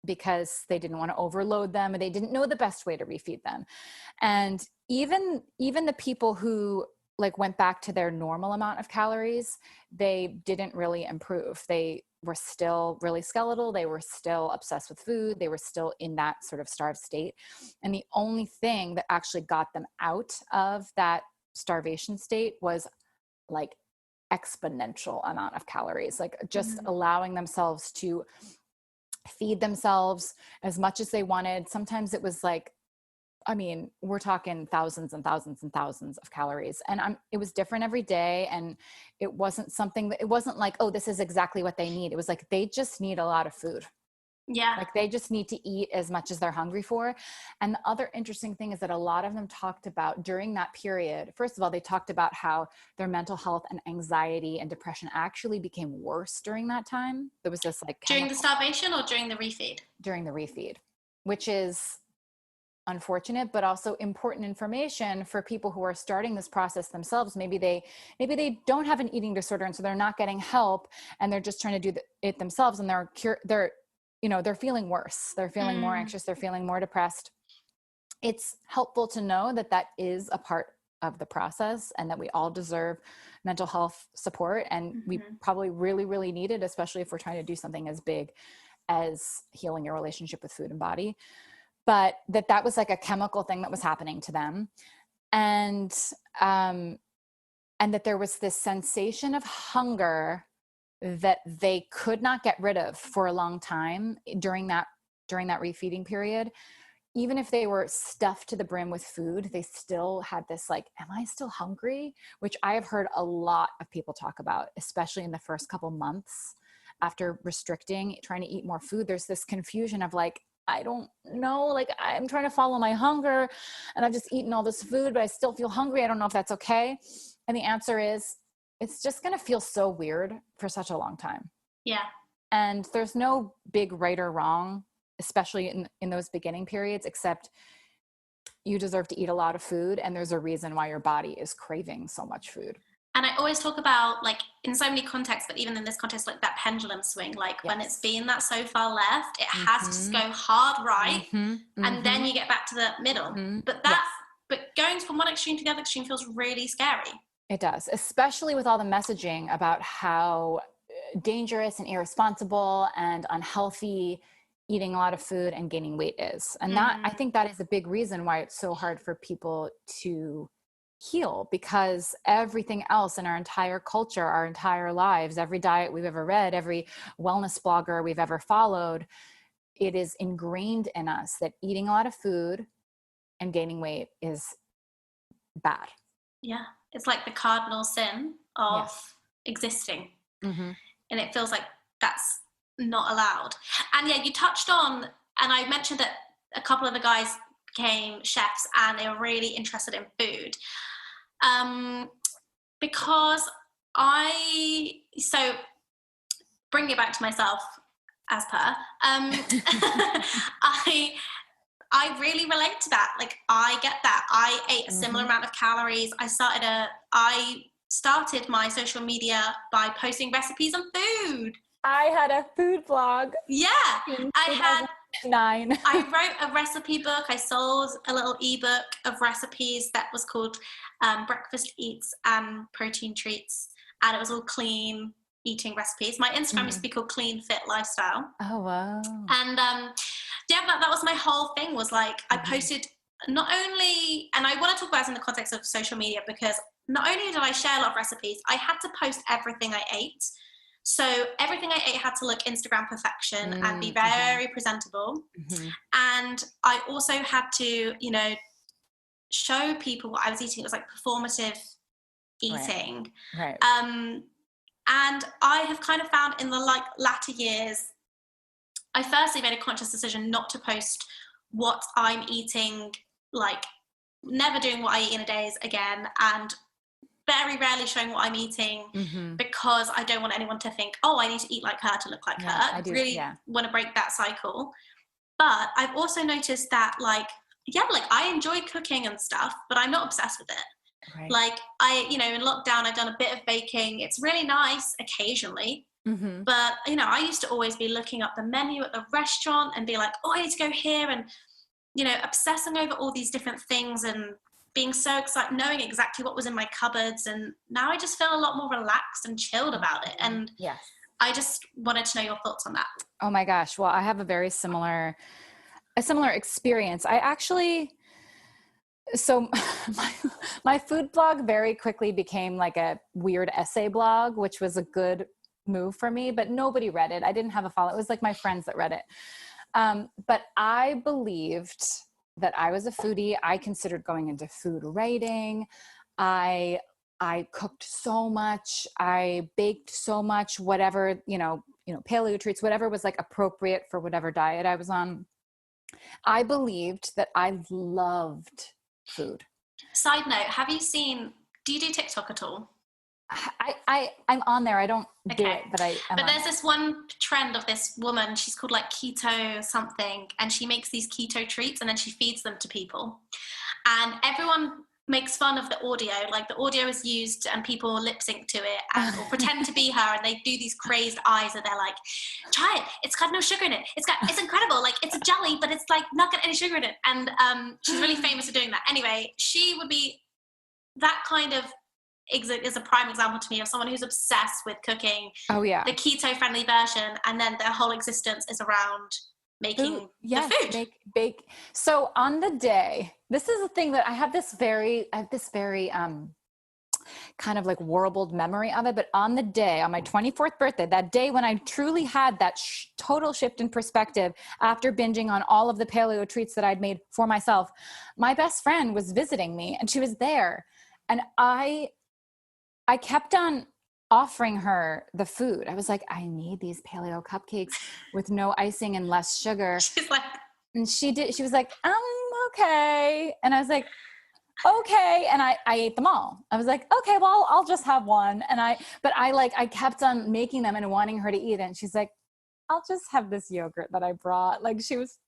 because they didn't want to overload them and they didn't know the best way to refeed them. And even the people who, like, went back to their normal amount of calories, they didn't really improve. They were still really skeletal. They were still obsessed with food. They were still in that sort of starved state. And the only thing that actually got them out of that starvation state was, like, exponential amount of calories, like just allowing themselves to feed themselves as much as they wanted. Sometimes it was like, I mean, we're talking thousands and thousands and thousands of calories. And it was different every day. And it wasn't like, oh, this is exactly what they need. It was like, they just need a lot of food. Yeah. Like, they just need to eat as much as they're hungry for. And the other interesting thing is that a lot of them talked about during that period, first of all, they talked about how their mental health and anxiety and depression actually became worse during that time. There was this, like, during the starvation or during the refeed? During the refeed, which is unfortunate, but also important information for people who are starting this process themselves. Maybe they don't have an eating disorder, and so they're not getting help, and they're just trying to do it themselves, and they're feeling worse. They're feeling more anxious. They're feeling more depressed. It's helpful to know that is a part of the process, and that we all deserve mental health support. And we probably really, really need it, especially if we're trying to do something as big as healing your relationship with food and body. But that was like a chemical thing that was happening to them. And that there was this sensation of hunger that they could not get rid of for a long time during that refeeding period. Even if they were stuffed to the brim with food, they still had this, like, am I still hungry? Which I have heard a lot of people talk about, especially in the first couple months after restricting, trying to eat more food. There's this confusion of, like, I don't know, like, I'm trying to follow my hunger and I've just eaten all this food, but I still feel hungry. I don't know if that's okay. And the answer is, it's just going to feel so weird for such a long time. Yeah. And there's no big right or wrong, especially in those beginning periods, except you deserve to eat a lot of food. And there's a reason why your body is craving so much food. And I always talk about, like, in so many contexts, but even in this context, like that pendulum swing, like when it's been that so far left, it has to just go hard right. And then you get back to the middle. But going from one extreme to the other extreme feels really scary. It does, especially with all the messaging about how dangerous and irresponsible and unhealthy eating a lot of food and gaining weight is. And that, I think that is a big reason why it's so hard for people to heal, because everything else in our entire culture, our entire lives, every diet we've ever read, every wellness blogger we've ever followed, it is ingrained in us that eating a lot of food and gaining weight is bad. Yeah. It's like the cardinal sin of existing. And it feels like that's not allowed. And yeah, you touched on, and I mentioned that a couple of the guys became chefs and they were really interested in food. Because so bring it back to myself as per, I really relate to that. Like, I get that. I ate a similar amount of calories. I started my social media by posting recipes on food. I had a food blog. Yeah. I wrote a recipe book. I sold a little ebook of recipes that was called Breakfast Eats and Protein Treats. And it was all clean eating recipes. My Instagram used to be called Clean Fit Lifestyle. Oh, wow. And that was my whole thing, was like, I posted not only, and I want to talk about this in the context of social media, because not only did I share a lot of recipes, I had to post everything I ate. So everything I ate had to look Instagram perfection and be very presentable. And I also had to, show people what I was eating. It was like performative eating. Right. And I have kind of found in the latter years, I firstly made a conscious decision not to post what I'm eating, like never doing what I eat in a day again, and very rarely showing what I'm eating because I don't want anyone to think, oh, I need to eat like her to look like her. I really want to break that cycle. But I've also noticed that I enjoy cooking and stuff, but I'm not obsessed with it. Right. Like in lockdown, I've done a bit of baking. It's really nice occasionally. But, I used to always be looking up the menu at the restaurant and be like, oh, I need to go here, and, obsessing over all these different things and being so excited, knowing exactly what was in my cupboards. And now I just feel a lot more relaxed and chilled about it. And I just wanted to know your thoughts on that. Oh my gosh. Well, I have a similar experience. So my food blog very quickly became like a weird essay blog, which was a good move for me, but nobody read it. I didn't have a follow. It was like my friends that read it. But I believed that I was a foodie. I considered going into food writing. I cooked so much. I baked so much, whatever, paleo treats, whatever was like appropriate for whatever diet I was on. I believed that I loved food. Side note, do you do TikTok at all? I'm on there. I don't do it, but But there's this one trend of this woman, she's called like keto something, and she makes these keto treats and then she feeds them to people. And everyone makes fun of the audio. Like, the audio is used and people lip sync to it or pretend to be her, and they do these crazed eyes and they're like, try it. It's got no sugar in it. It's incredible. Like, it's a jelly, but it's like not got any sugar in it. And she's really famous for doing that. Anyway, she would be that kind of is a prime example to me of someone who's obsessed with cooking. Oh yeah. The keto friendly version, and then their whole existence is around making the food. Bake. So on the day, this is the thing that I have this very kind of like warbled memory of it. But on the day, on my 24th birthday, that day when I truly had that total shift in perspective after binging on all of the paleo treats that I'd made for myself, my best friend was visiting me and she was there. And I kept on offering her the food. I was like, I need these paleo cupcakes with no icing and less sugar. She's like, and she was like, okay. And I was like, okay. And I ate them all. I was like, okay, well, I'll just have one. And I kept on making them and wanting her to eat it. And she's like, I'll just have this yogurt that I brought. Like, she was,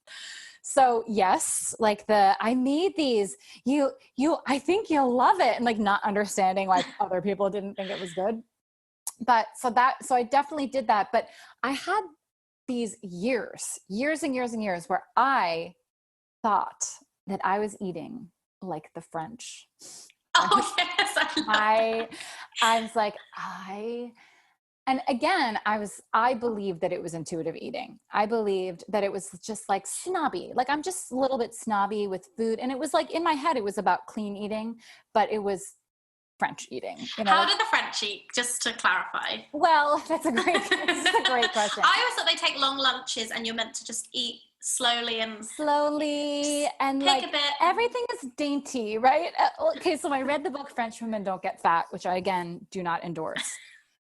so yes, like I made these, I think you'll love it. And like, not understanding why other people didn't think it was good. But so I definitely did that. But I had these years and years and years where I thought that I was eating like the French. Oh yes. I was like, and again, I believed that it was intuitive eating. I believed that it was just like snobby. Like, I'm just a little bit snobby with food. And it was like, in my head, it was about clean eating, but it was French eating. How did the French eat, just to clarify? Well, that's a great question. I always thought they take long lunches and you're meant to just eat slowly and like a bit. Everything is dainty, right? Okay, so I read the book French Women Don't Get Fat, which I again do not endorse.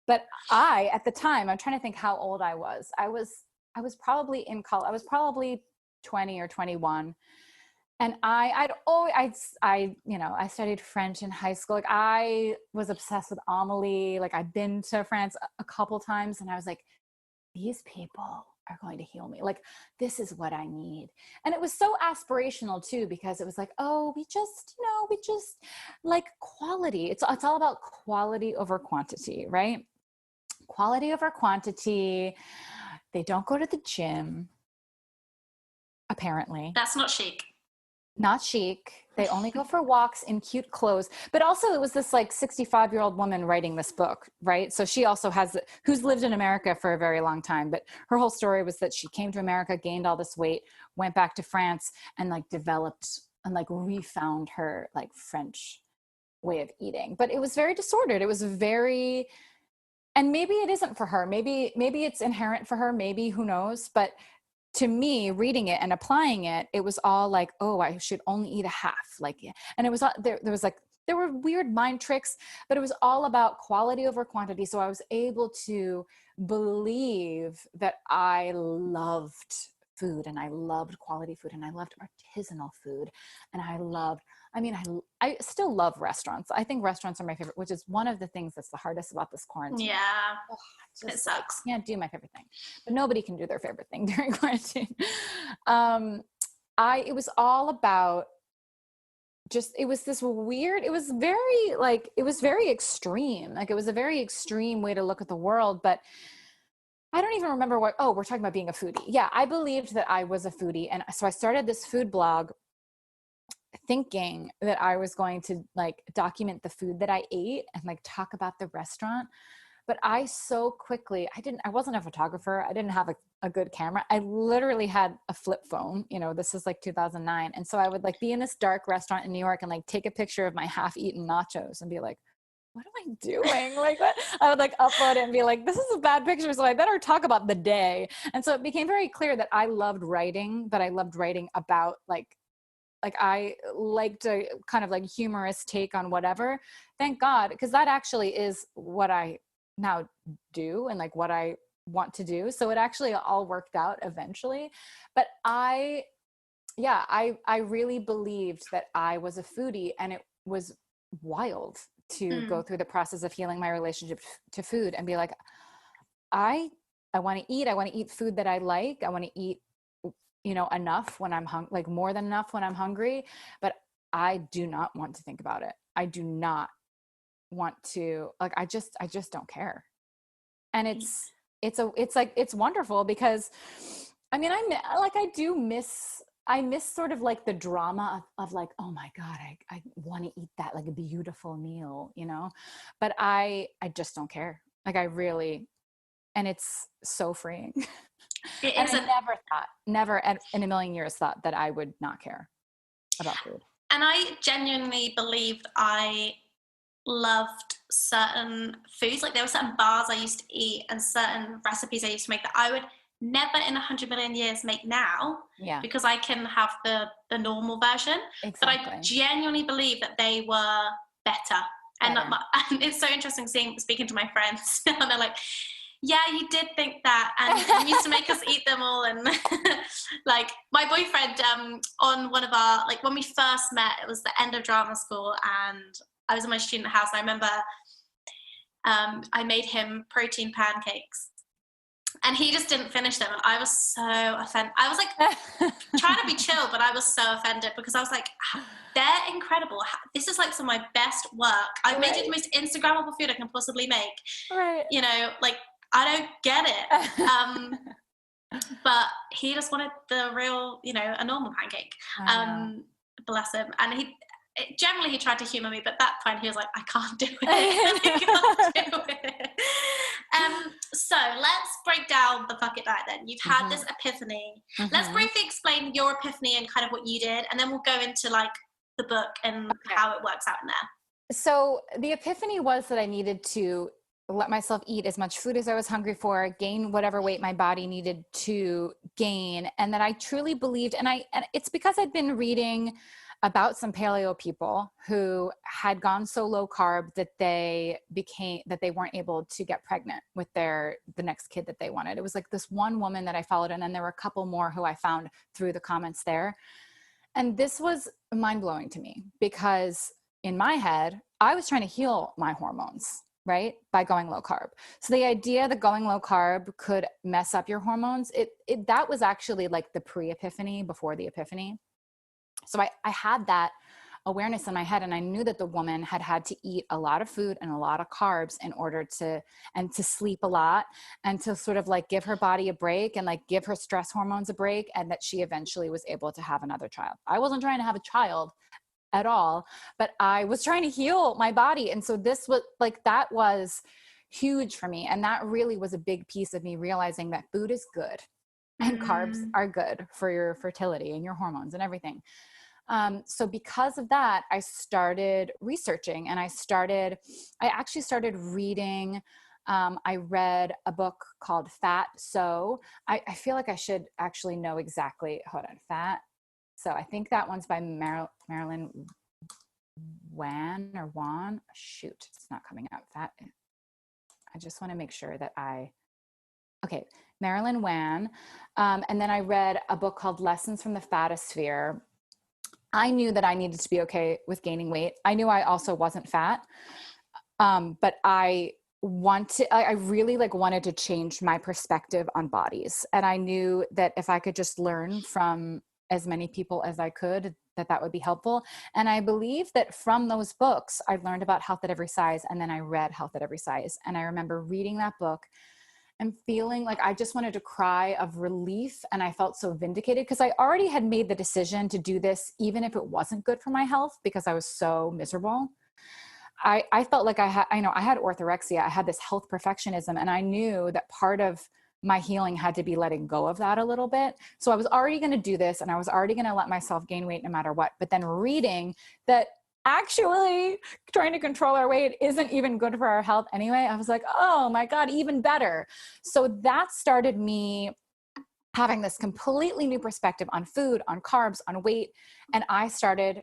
But at the time, I'm trying to think how old I was. I was probably in college. I was probably 20 or 21. And I studied French in high school. Like I was obsessed with Amelie. Like I'd been to France a couple times and I was like, these people are going to heal me. Like, this is what I need. And it was so aspirational too, because it was like, oh, we just like quality. It's all about quality over quantity, right? Quality over quantity. They don't go to the gym, apparently. That's not chic. Not chic. They only go for walks in cute clothes. But also it was this like 65-year-old woman writing this book, right? So she also who's lived in America for a very long time. But her whole story was that she came to America, gained all this weight, went back to France and like developed and like refound her like French way of eating. But it was very disordered. It was very, and maybe it isn't for her. Maybe it's inherent for her. Maybe, who knows? But to me, reading it and applying it, it was all like, oh, I should only eat a half. Like, and it was, there were weird mind tricks, but it was all about quality over quantity. So I was able to believe that I loved food and I loved quality food and I loved artisanal food. And I still love restaurants. I think restaurants are my favorite, which is one of the things that's the hardest about this quarantine. Yeah. It sucks. Can't do my favorite thing, but nobody can do their favorite thing during quarantine. It was all about it was this weird, it was very extreme. Like it was a very extreme way to look at the world, but I don't even remember we're talking about being a foodie. Yeah. I believed that I was a foodie. And so I started this food blog thinking that I was going to like document the food that I ate and like talk about the restaurant. But I wasn't a photographer. I didn't have a good camera. I literally had a flip phone, this is like 2009. And so I would like be in this dark restaurant in New York and like take a picture of my half-eaten nachos and be like, what am I doing? Like what? I would like upload it and be like, this is a bad picture. So I better talk about the day. And so it became very clear that I loved writing, but I loved writing about like I liked a kind of like humorous take on whatever. Thank God. Because that actually is what I now do and like what I want to do. So it actually all worked out eventually. But I really believed that I was a foodie, and it was wild to go through the process of healing my relationship to food and be like, I want to eat food that I like. I want to eat, enough when I'm like more than enough when I'm hungry, but I do not want to think about it. I do not want to, like, I just don't care. And it's wonderful because I mean, I miss sort of like the drama of like, oh my God, I want to eat that like a beautiful meal, but I just don't care. Like and it's so freeing. And I never in a million years thought that I would not care about food. And I genuinely believed I loved certain foods. Like there were certain bars I used to eat and certain recipes I used to make that I would never in 100 million years make now, because I can have the normal version. Exactly. But I genuinely believe that they were better. And it's so interesting speaking to my friends and they're like, yeah, you did think that, and you used to make us eat them all. And like my boyfriend, on one of our, like when we first met, it was the end of drama school and I was in my student house. I remember I made him protein pancakes and he just didn't finish them. And I was so offended. I was like trying to be chill, but I was so offended because I was like, they're incredible. This is like some of my best work. I've made it the most Instagrammable food I can possibly make. Right. Like, I don't get it. But he just wanted the real, a normal pancake. Bless him. And generally he tried to humor me, but that point he was like, I can't do it. I can't do it. So let's break down the bucket diet then. You've had this epiphany. Let's briefly explain your epiphany and kind of what you did, and then we'll go into like the book and how it works out in there. So the epiphany was that I needed to let myself eat as much food as I was hungry for, gain whatever weight my body needed to gain. And that I truly believed, and it's because I'd been reading about some paleo people who had gone so low carb that they weren't able to get pregnant with the next kid that they wanted. It was like this one woman that I followed, and then there were a couple more who I found through the comments there. And this was mind-blowing to me because in my head, I was trying to heal my hormones, right? By going low carb. So the idea that going low carb could mess up your hormones, that was actually like the pre-epiphany before the epiphany. So I had that awareness in my head, and I knew that the woman had to eat a lot of food and a lot of carbs in order to sleep a lot and to sort of like give her body a break and like give her stress hormones a break, and that she eventually was able to have another child. I wasn't trying to have a child at all, but I was trying to heal my body. And so this was like, that was huge for me. And that really was a big piece of me realizing that food is good and carbs are good for your fertility and your hormones and everything. So because of that, I started researching, and I actually started reading. I read a book called Fat So. I feel like I should actually know exactly, hold on, Fat So. I think that one's by Marilyn Wan. Shoot, it's not coming up. I just want to make sure that okay, Marilyn Wan. And then I read a book called Lessons from the Fatosphere. I knew that I needed to be okay with gaining weight. I knew I also wasn't fat. But I really like wanted to change my perspective on bodies. And I knew that if I could just learn from as many people as I could, that would be helpful. And I believe that from those books, I learned about Health at Every Size. And then I read Health at Every Size. And I remember reading that book and feeling like I just wanted to cry of relief. And I felt so vindicated because I already had made the decision to do this, even if it wasn't good for my health, because I was so miserable. I felt like I had orthorexia. I had this health perfectionism, and I knew that part of my healing had to be letting go of that a little bit. So I was already going to do this, and I was already going to let myself gain weight no matter what. But then reading that actually trying to control our weight isn't even good for our health anyway, I was like, oh my God, even better. So that started me having this completely new perspective on food, on carbs, on weight. And I started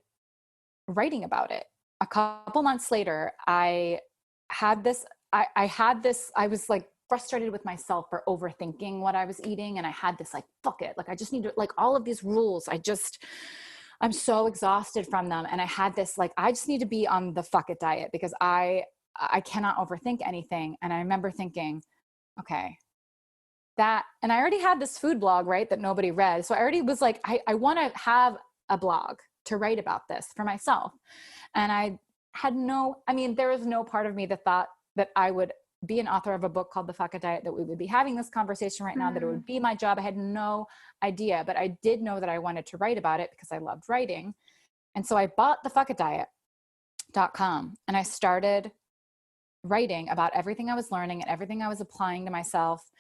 writing about it. A couple months later, I was like frustrated with myself for overthinking what I was eating. And I had this like, fuck it. Like, I just need to, like, all of these rules. I'm so exhausted from them. And I had this, like, I just need to be on the fuck it diet because I cannot overthink anything. And I remember thinking, okay, and I already had this food blog, right, that nobody read. So I already was like, I want to have a blog to write about this for myself. And there was no part of me that thought that I would be an author of a book called The Fuck It Diet, that we would be having this conversation right now, that it would be my job. I had no idea, but I did know that I wanted to write about it because I loved writing. And so I bought thefuckitdiet.com and I started writing about everything I was learning and everything I was applying to myself.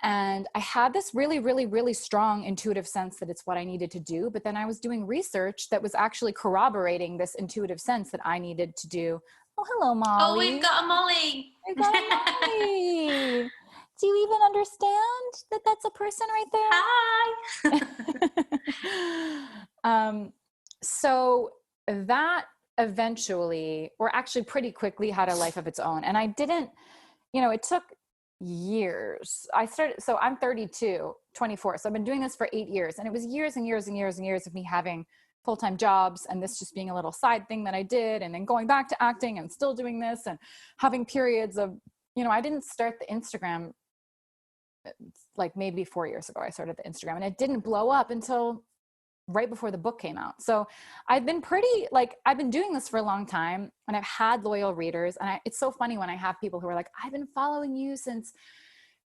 And I had this really, really, really strong intuitive sense that it's what I needed to do. But then I was doing research that was actually corroborating this intuitive sense that I needed to do. Oh, hello, Molly. Oh, we've got a Molly. We've got a Molly. Do you even understand that that's a person right there? Hi. So that eventually, or actually pretty quickly, had a life of its own. And I didn't, it took years. So I'm 24. So I've been doing this for 8 years, and it was years and years and years and years of me having full-time jobs and this just being a little side thing that I did, and then going back to acting and still doing this and having periods of, I didn't start the Instagram like maybe 4 years ago. I started the Instagram, and it didn't blow up until right before the book came out. So I've been doing this for a long time, and I've had loyal readers. And it's so funny when I have people who are like, I've been following you since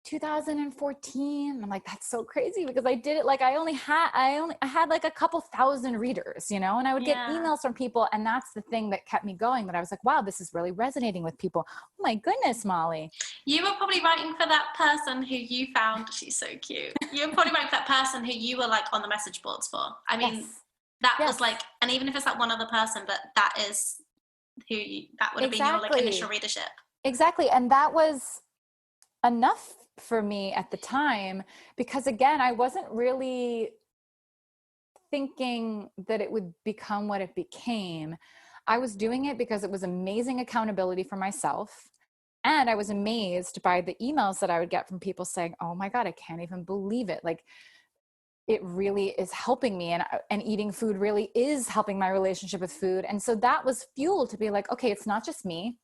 2014. And I'm like, that's so crazy, because I did it. Like I had like a couple thousand readers, and I would get emails from people. And that's the thing that kept me going, that I was like, wow, this is really resonating with people. Oh my goodness, Molly. You were probably writing for that person who you found. She's so cute. You were probably writing for that person who you were like on the message boards for. I mean, that was like, and even if it's like one other person, but that is that would have been your like initial readership. Exactly. And that was enough for me at the time, because again, I wasn't really thinking that it would become what it became. I was doing it because it was amazing accountability for myself. And I was amazed by the emails that I would get from people saying, oh my God, I can't even believe it. Like, it really is helping me, and eating food really is helping my relationship with food. And so that was fuel to be like, okay, it's not just me,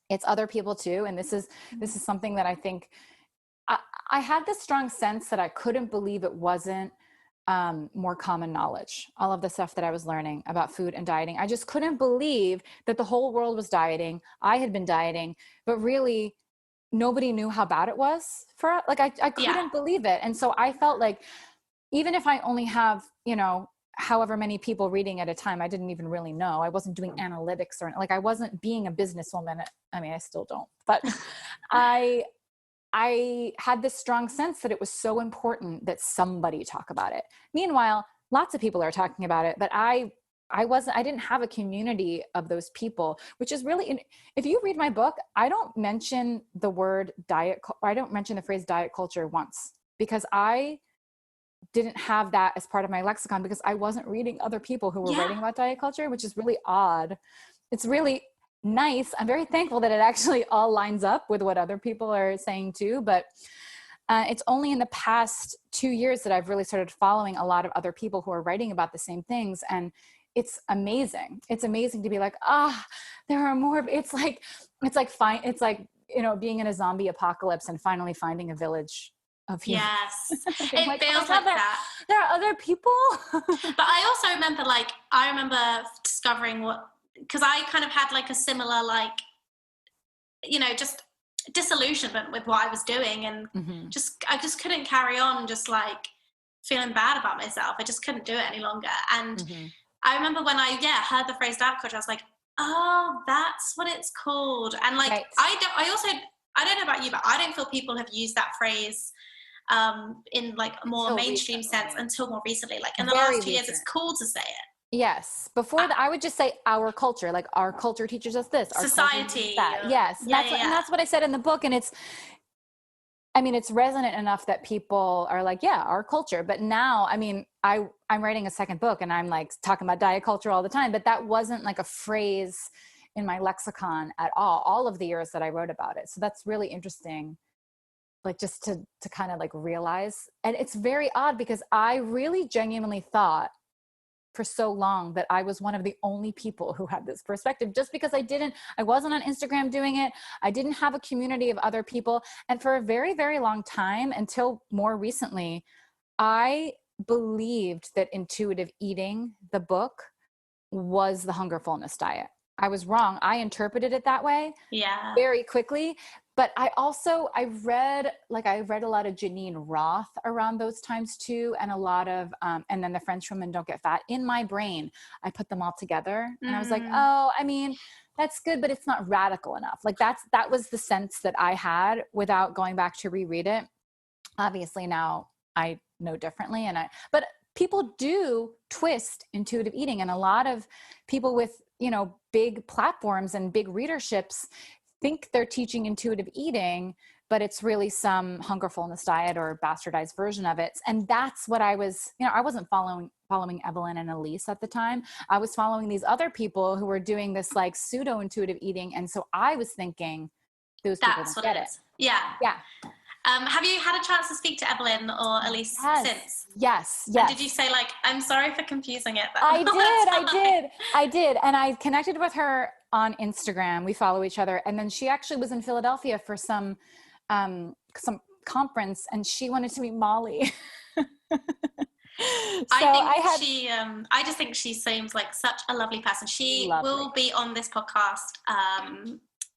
it's other people too. And this is something that I think I had this strong sense that I couldn't believe it wasn't more common knowledge. All of the stuff that I was learning about food and dieting, I just couldn't believe that the whole world was dieting. I had been dieting, but really nobody knew how bad it was for, like, I couldn't believe it. And so I felt like, even if I only have, however many people reading at a time, I didn't even really know. I wasn't doing analytics or like, I wasn't being a businesswoman. I mean, I still don't, but I had this strong sense that it was so important that somebody talk about it. Meanwhile, lots of people are talking about it, but I didn't have a community of those people, which is really, if you read my book, I don't mention the word diet, or I don't mention the phrase diet culture once, because I didn't have that as part of my lexicon, because I wasn't reading other people who were writing about diet culture, which is really odd. It's really nice. I'm very thankful that it actually all lines up with what other people are saying too. But it's only in the past 2 years that I've really started following a lot of other people who are writing about the same things. And it's amazing. It's amazing to be like, there are more. It's like, being in a zombie apocalypse and finally finding a village of humans. Yes. It like, feels like that. There are other people. But I also remember, I remember discovering because I kind of had like a similar, just disillusionment with what I was doing, and I just couldn't carry on just like feeling bad about myself. I just couldn't do it any longer. And I remember when I heard the phrase diet culture, I was like, oh, that's what it's called. And like, I don't know about you, but I don't feel people have used that phrase in like a more mainstream sense until more recently. Like in the last 2 years, it's cool to say it. Yes. Before that, I would just say our culture, like our culture teaches us this, our society. That. Yes. And that's what I said in the book. And it's resonant enough that people are like, yeah, our culture. But now, I'm writing a second book and I'm like talking about diet culture all the time, but that wasn't like a phrase in my lexicon at all of the years that I wrote about it. So that's really interesting. Like just to kind of like realize, and it's very odd because I really genuinely thought for so long that I was one of the only people who had this perspective, just because I wasn't on Instagram doing it. I didn't have a community of other people. And for a very, very long time, until more recently, I believed that intuitive eating, the book, was the hunger fullness diet. I was wrong. I interpreted it that way very quickly. But I read a lot of Janine Roth around those times too. And a lot of, and then the French Women Don't Get Fat. In my brain, I put them all together and I was like, oh, that's good, but it's not radical enough. Like that was the sense that I had without going back to reread it. Obviously now I know differently. But people do twist intuitive eating, and a lot of people with, big platforms and big readerships think they're teaching intuitive eating, but it's really some hunger fullness diet or bastardized version of it. And that's what I was, I wasn't following Evelyn and Elise at the time. I was following these other people who were doing this like pseudo intuitive eating. And so I was thinking those people don't get it. Yeah. Yeah. Have you had a chance to speak to Evelyn or Elise since? Yes. And did you say like, I'm sorry for confusing it? I did. And I connected with her on Instagram. We follow each other. And then she actually was in Philadelphia for some conference, and she wanted to meet Molly. I just think she seems like such a lovely person. She will be on this podcast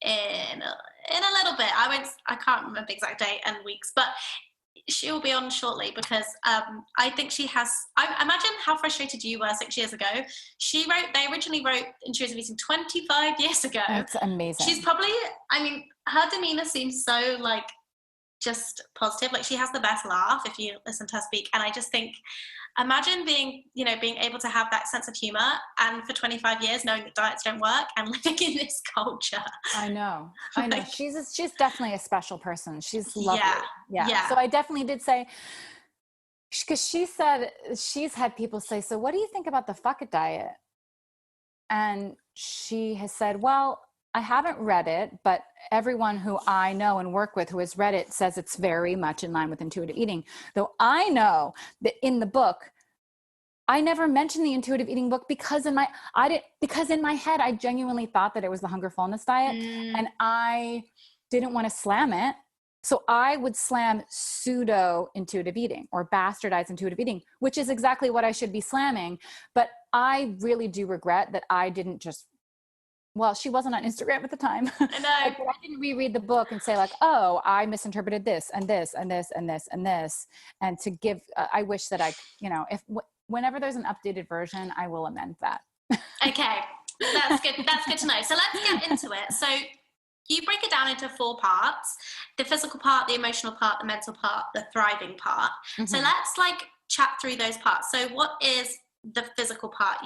in a little bit. I can't remember the exact date and weeks, but she'll be on shortly because I think she has. I imagine how frustrated you were 6 years ago. They originally wrote Intuitive Eating 25 years ago. That's amazing. She's probably, her demeanor seems so like just positive. Like she has the best laugh if you listen to her speak. And I just think, imagine being able to have that sense of humor, and for 25 years knowing that diets don't work and living in this culture. I know. She's definitely a special person. She's lovely. Yeah. So I definitely did say, because she said she's had people say, so what do you think about the fuck it diet? And she has said, well, I haven't read it, but everyone who I know and work with who has read it says it's very much in line with intuitive eating. Though I know that in the book, I never mentioned the intuitive eating book because in my head, I genuinely thought that it was the hunger fullness diet, and I didn't want to slam it. So I would slam pseudo intuitive eating or bastardized intuitive eating, which is exactly what I should be slamming. But I really do regret that I didn't just, well, she wasn't on Instagram at the time. I know. But I didn't reread the book and say like, oh, I misinterpreted this and this and this and this and this. And to give, I wish that I, whenever there's an updated version, I will amend that. Okay, that's good. That's good to know. So let's get into it. So you break it down into 4 parts: the physical part, the emotional part, the mental part, the thriving part. Mm-hmm. So let's like chat through those parts. So what is the physical part?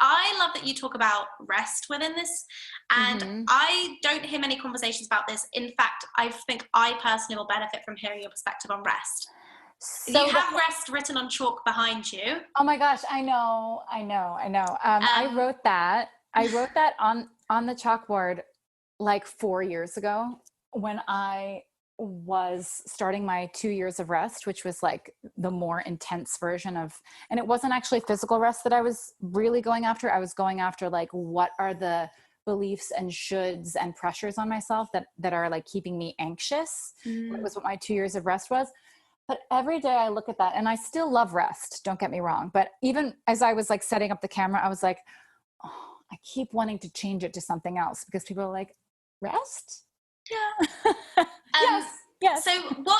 I love that you talk about rest within this, and I don't hear many conversations about this. In fact, I think I personally will benefit from hearing your perspective on rest. So you have rest written on chalk behind you. Oh my gosh, I know. I wrote that on the chalkboard like 4 years ago when I was starting my 2 years of rest, which was like the more intense version of, and it wasn't actually physical rest that I was really going after. I was going after like, what are the beliefs and shoulds and pressures on myself that are like keeping me anxious. That was what my 2 years of rest was. But every day I look at that, and I still love rest, don't get me wrong. But even as I was like setting up the camera, I was like, oh, I keep wanting to change it to something else because people are like, rest? Yeah. Yes. So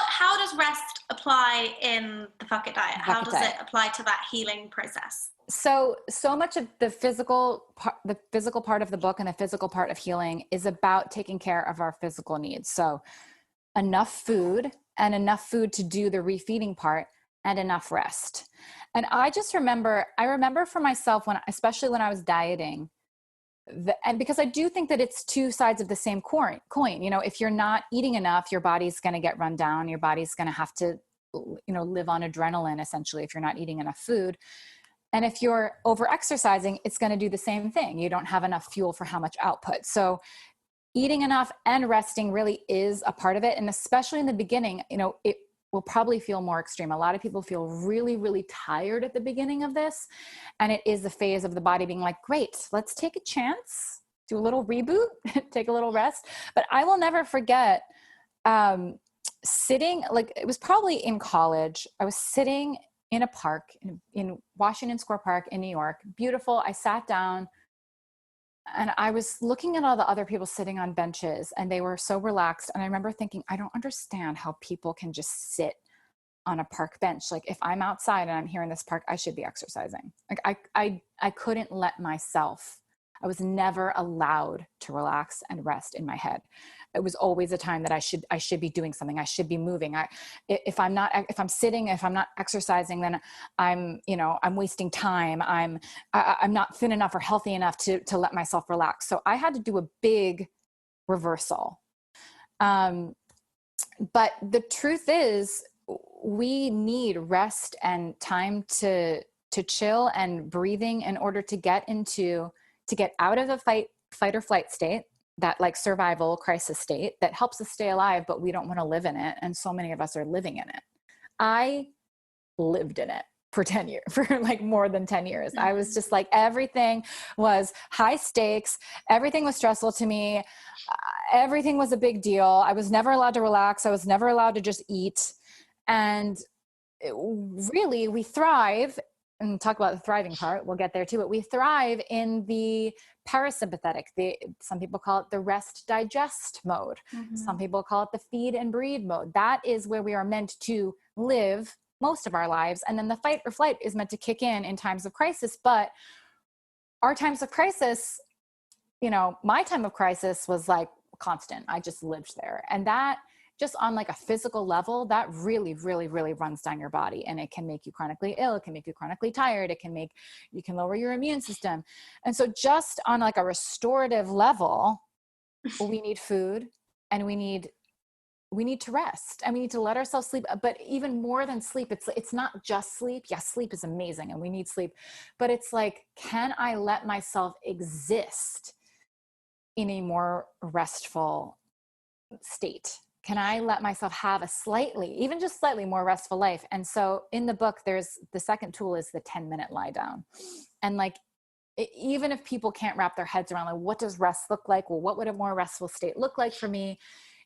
how does rest apply in the Fuck It diet? How does it apply to that healing process? So much of the physical part of the book and the physical part of healing is about taking care of our physical needs. So enough food to do the refeeding part, and enough rest. And I remember for myself especially when I was dieting, and because I do think that it's two sides of the same coin. If you're not eating enough, your body's going to get run down. Your body's going to have to, live on adrenaline essentially if you're not eating enough food. And if you're over exercising, it's going to do the same thing. You don't have enough fuel for how much output. So eating enough and resting really is a part of it. And especially in the beginning, it will probably feel more extreme. A lot of people feel really, really tired at the beginning of this. And it is the phase of the body being like, great, let's take a chance, do a little reboot, take a little rest. But I will never forget sitting, like it was probably in college. I was sitting in a park in Washington Square Park in New York. Beautiful. I sat down, and I was looking at all the other people sitting on benches, and they were so relaxed. And I remember thinking, I don't understand how people can just sit on a park bench. Like if I'm outside and I'm here in this park, I should be exercising. Like I couldn't let myself, I was never allowed to relax and rest in my head. It was always a time that I should be doing something. I should be moving. If I'm sitting, if I'm not exercising, then I'm wasting time. I'm not thin enough or healthy enough to let myself relax. So I had to do a big reversal. But the truth is, we need rest and time to chill and breathing in order to get out of the fight or flight state, that like survival crisis state that helps us stay alive, but we don't want to live in it. And so many of us are living in it. I lived in it for 10 years, for like more than 10 years. I was just like, everything was high stakes. Everything was stressful to me. Everything was a big deal. I was never allowed to relax. I was never allowed to just eat. And really, we thrive, and talk about the thriving part, we'll get there too, but we thrive in the parasympathetic. Some people call it the rest digest mode. Some people call it the feed and breed mode. That is where we are meant to live most of our lives. And then the fight or flight is meant to kick in times of crisis. But our times of crisis, my time of crisis was like constant. I just lived there. And that, just on like a physical level, that really, really, really runs down your body, and it can make you chronically ill. It can make you chronically tired. You can lower your immune system. And so just on like a restorative level, we need food, and we need to rest, and we need to let ourselves sleep. But even more than sleep, it's not just sleep. Yes, sleep is amazing and we need sleep, but it's like, can I let myself exist in a more restful state? Can I let myself have a slightly, even just slightly more restful life? And so in the book, there's the second tool is the 10-minute lie down. And like, even if people can't wrap their heads around, like, what does rest look like? Well, what would a more restful state look like for me?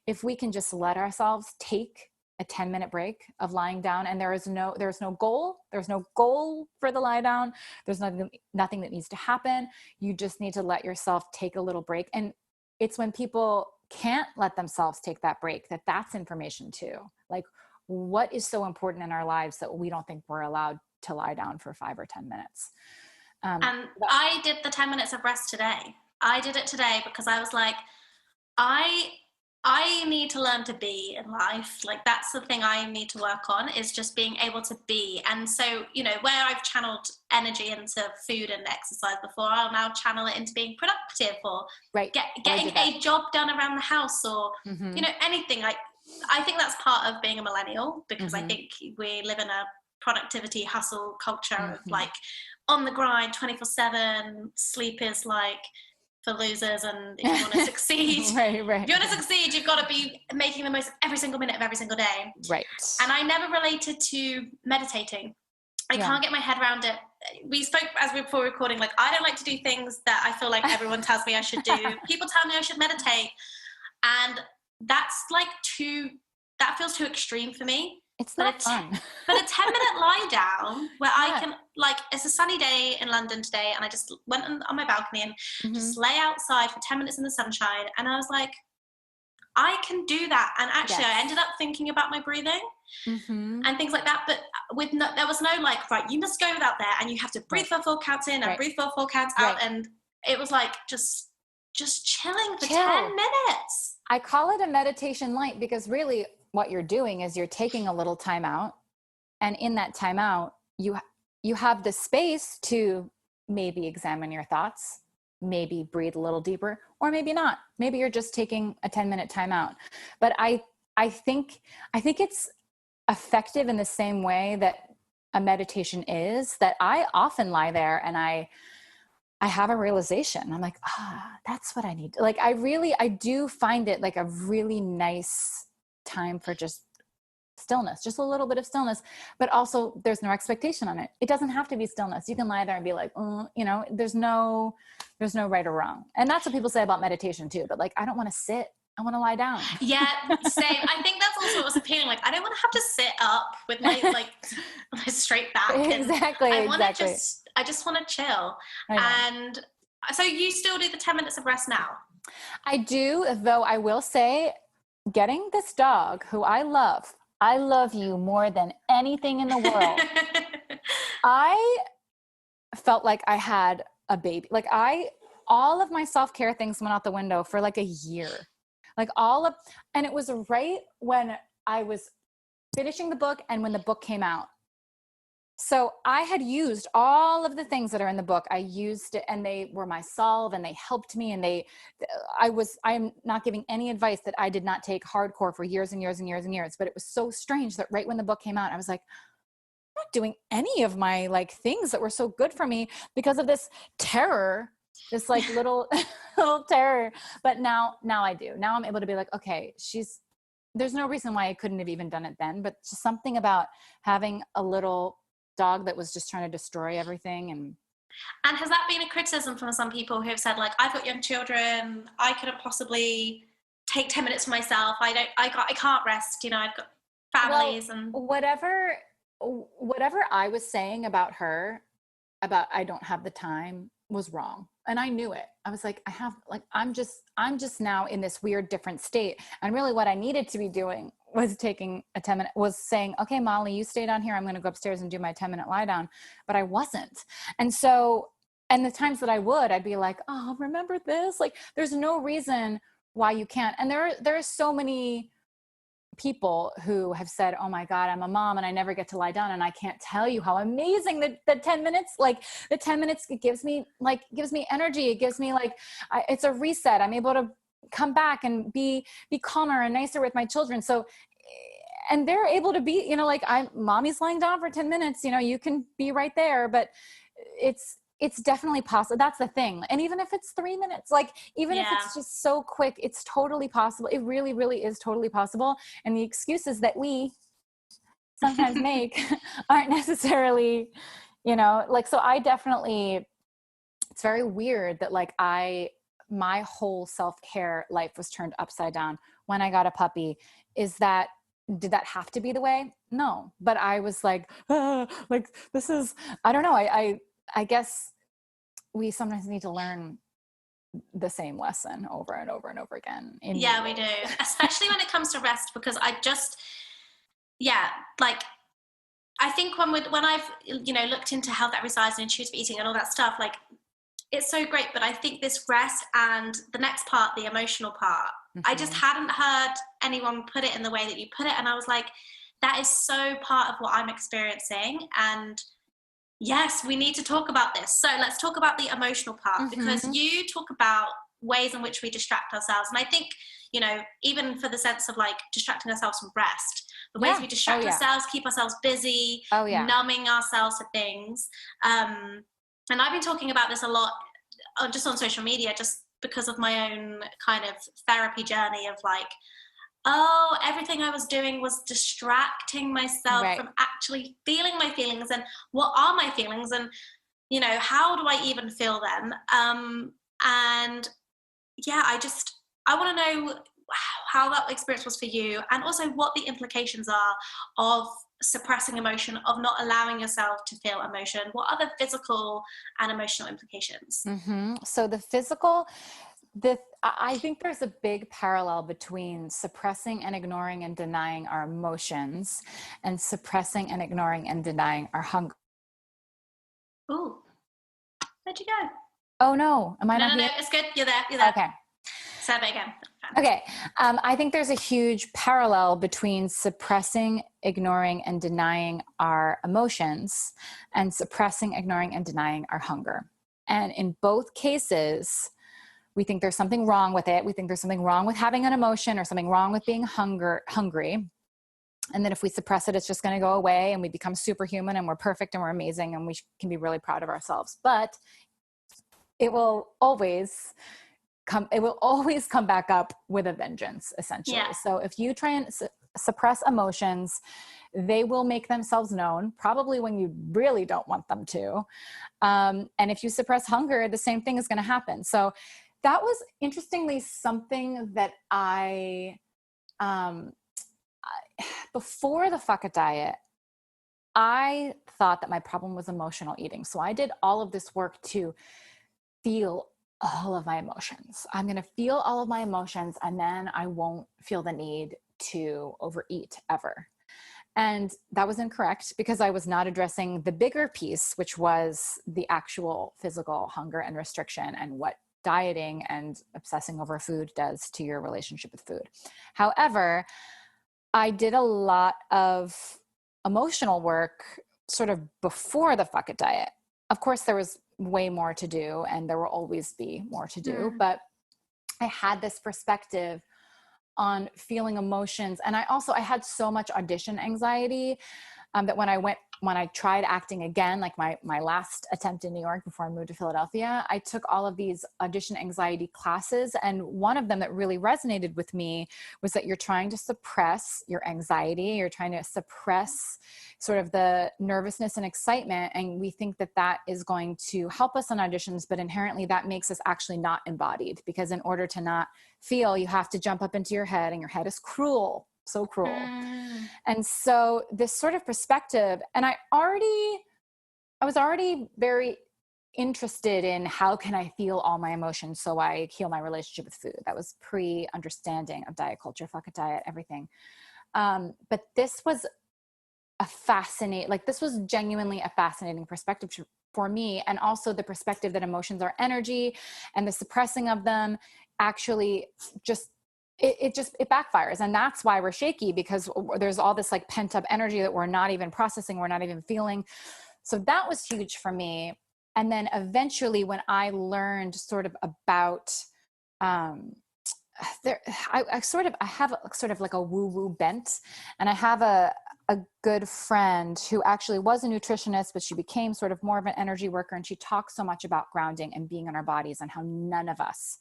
If we can just let ourselves take a 10-minute break of lying down, and there's no goal for the lie down. There's nothing that needs to happen. You just need to let yourself take a little break. And it's when people can't let themselves take that break that's information too. Like, what is so important in our lives that we don't think we're allowed to lie down for 5 or 10 minutes? And I did the 10 minutes of rest today. I did it today because I was like, I need to learn to be in life. Like, that's the thing I need to work on, is just being able to be. And so, you know, where I've channeled energy into food and exercise before, I'll now channel it into being productive, or getting a job done around the house, or, you know, anything. Like, I think that's part of being a millennial, because I think we live in a productivity hustle culture of like on the grind 24/7. Sleep is like for losers, and if you want to succeed, right. If you want to succeed, you've got to be making the most of every single minute of every single day. Right. And I never related to meditating. I can't get my head around it. We spoke as we were before recording, like, I don't like to do things that I feel like everyone tells me I should do. People tell me I should meditate, and that's like that feels too extreme for me. It's not fun. But a 10-minute lie down where I can, like, it's a sunny day in London today, and I just went on my balcony and just lay outside for 10 minutes in the sunshine. And I was like, I can do that. And actually, I ended up thinking about my breathing and things like that. But there was no like, right, you must go out there and you have to breathe for 4 counts in and breathe for 4 counts out. And it was like, just chilling for 10 minutes. I call it a meditation light, because really what you're doing is you're taking a little time out, and in that time out, you have the space to maybe examine your thoughts, maybe breathe a little deeper, or maybe not. Maybe you're just taking a 10-minute time out. But I think it's effective in the same way that a meditation is, that I often lie there and I have a realization. I'm like, that's what I need. Like, I do find it like a really nice time for just stillness, just a little bit of stillness, but also there's no expectation on it. It doesn't have to be stillness. You can lie there and be like, you know, there's no right or wrong. And that's what people say about meditation too. But like, I don't want to sit. I want to lie down. Yeah, same. I think that's also what's appealing. Like, I don't want to have to sit up with my my straight back. Exactly. I just want to chill. And so you still do the 10 minutes of rest now? I do, though I will say, getting this dog who I love you more than anything in the world. I felt like I had a baby. Like, all of my self-care things went out the window for like a year. And it was right when I was finishing the book and when the book came out. So I had used all of the things that are in the book. I used it, and they were my salve, and they helped me. And I am not giving any advice that I did not take hardcore for years and years and years and years. But it was so strange that right when the book came out, I was like, I'm not doing any of my like things that were so good for me because of this terror, this like little terror. But now I do. Now I'm able to be like, okay, there's no reason why I couldn't have even done it then, but just something about having a little dog that was just trying to destroy everything. And has that been a criticism from some people who have said, like, I've got young children, I couldn't possibly take 10 minutes for myself, I can't rest, you know, I've got families? And whatever I was saying about her, about I don't have the time, was wrong. And I knew it. I was like, I'm just now in this weird different state. And really what I needed to be doing was taking a 10-minute, was saying, okay, Molly, you stay down here. I'm going to go upstairs and do my 10-minute lie down. But I wasn't. And so, and the times that I would, I'd be like, oh, remember this? Like, there's no reason why you can't. And there are so many people who have said, oh my God, I'm a mom and I never get to lie down. And I can't tell you how amazing the 10 minutes, like the 10 minutes, it gives me energy. It gives me it's a reset. I'm able to come back and be calmer and nicer with my children. So, and they're able to be, you know, like mommy's lying down for 10 minutes, you know, you can be right there, but it's definitely possible. That's the thing. And even if it's 3 minutes, like even if it's just so quick, it's totally possible. It really, really is totally possible. And the excuses that we sometimes make aren't necessarily, you know, like, so I definitely, it's very weird that like my whole self-care life was turned upside down when I got a puppy. Did that have to be the way? No, but I was like, like this is, I don't know. I guess we sometimes need to learn the same lesson over and over and over again. Yeah, we do. Especially when it comes to rest, because like, I think when I've, you know, looked into health, exercise and intuitive eating and all that stuff, like, it's so great. But I think this rest and the next part, the emotional part, I just hadn't heard anyone put it in the way that you put it. And I was like, that is so part of what I'm experiencing. And yes, we need to talk about this. So let's talk about the emotional part, because you talk about ways in which we distract ourselves. And I think, you know, even for the sense of like distracting ourselves from rest, the ways we distract ourselves, keep ourselves busy, numbing ourselves to things. And I've been talking about this a lot just on social media, just because of my own kind of therapy journey of like, oh, everything I was doing was distracting myself from actually feeling my feelings, and what are my feelings, and, you know, how do I even feel them? And yeah, I want to know how that experience was for you, and also what the implications are of suppressing emotion, of not allowing yourself to feel emotion. What are the physical and emotional implications? So the physical, I think there's a big parallel between suppressing and ignoring and denying our emotions and suppressing and ignoring and denying our hunger. Ooh, where'd you go? Oh no, am I not here? No, it's good. You're there. Okay. Say that again. Okay. I think there's a huge parallel between suppressing, ignoring, and denying our emotions and suppressing, ignoring, and denying our hunger. And in both cases, we think there's something wrong with it. We think there's something wrong with having an emotion or something wrong with being hungry. And then if we suppress it, it's just going to go away and we become superhuman and we're perfect and we're amazing and we can be really proud of ourselves. But it will always come back up with a vengeance, essentially. Yeah. So if you try and suppress emotions, they will make themselves known, probably when you really don't want them to. And if you suppress hunger, the same thing is going to happen. So that was interestingly something that before the Fuck It diet, I thought that my problem was emotional eating. So I did all of this work to feel all of my emotions. I'm going to feel all of my emotions, and then I won't feel the need to overeat ever. And that was incorrect, because I was not addressing the bigger piece, which was the actual physical hunger and restriction and what dieting and obsessing over food does to your relationship with food. However, I did a lot of emotional work sort of before the Fuck It diet. Of course, there was way more to do, and there will always be more to do, but I had this perspective on feeling emotions. And I had so much audition anxiety that when I tried acting again, like my last attempt in New York before I moved to Philadelphia, I took all of these audition anxiety classes. And one of them that really resonated with me was that you're trying to suppress your anxiety. You're trying to suppress sort of the nervousness and excitement. And we think that that is going to help us on auditions, but inherently that makes us actually not embodied, because in order to not feel, you have to jump up into your head, and your head is cruel. So cruel. And so this sort of perspective, and I was already very interested in how can I feel all my emotions so I heal my relationship with food. That was pre-understanding of diet culture, Fuck It diet, everything. But this was this was genuinely a fascinating perspective for me. And also the perspective that emotions are energy, and the suppressing of them actually it backfires. And that's why we're shaky, because there's all this like pent up energy that we're not even processing, we're not even feeling. So that was huge for me. And then eventually when I learned sort of about, I have sort of like a woo-woo bent, and I have a a good friend who actually was a nutritionist, but she became sort of more of an energy worker. And she talks so much about grounding and being in our bodies, and how none of us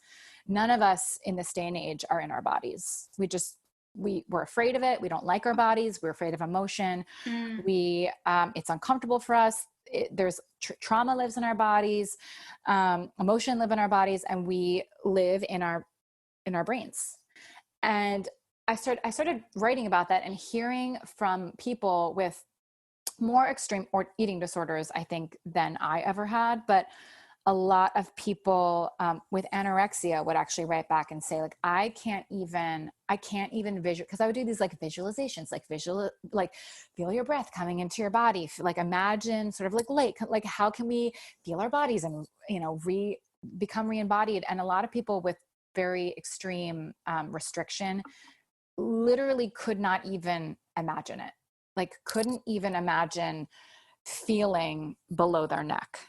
in this day and age are in our bodies. We're afraid of it. We don't like our bodies. We're afraid of emotion. It's uncomfortable for us. There's trauma lives in our bodies, emotion live in our bodies, and we live in our brains. And I started writing about that and hearing from people with more extreme eating disorders, I think, than I ever had. But a lot of people with anorexia would actually write back and say, like, I can't even visual, because I would do these like visualizations, like feel your breath coming into your body, like imagine sort of like how can we feel our bodies and, you know, become re-embodied. And a lot of people with very extreme restriction literally could not even imagine it, like couldn't even imagine feeling below their neck.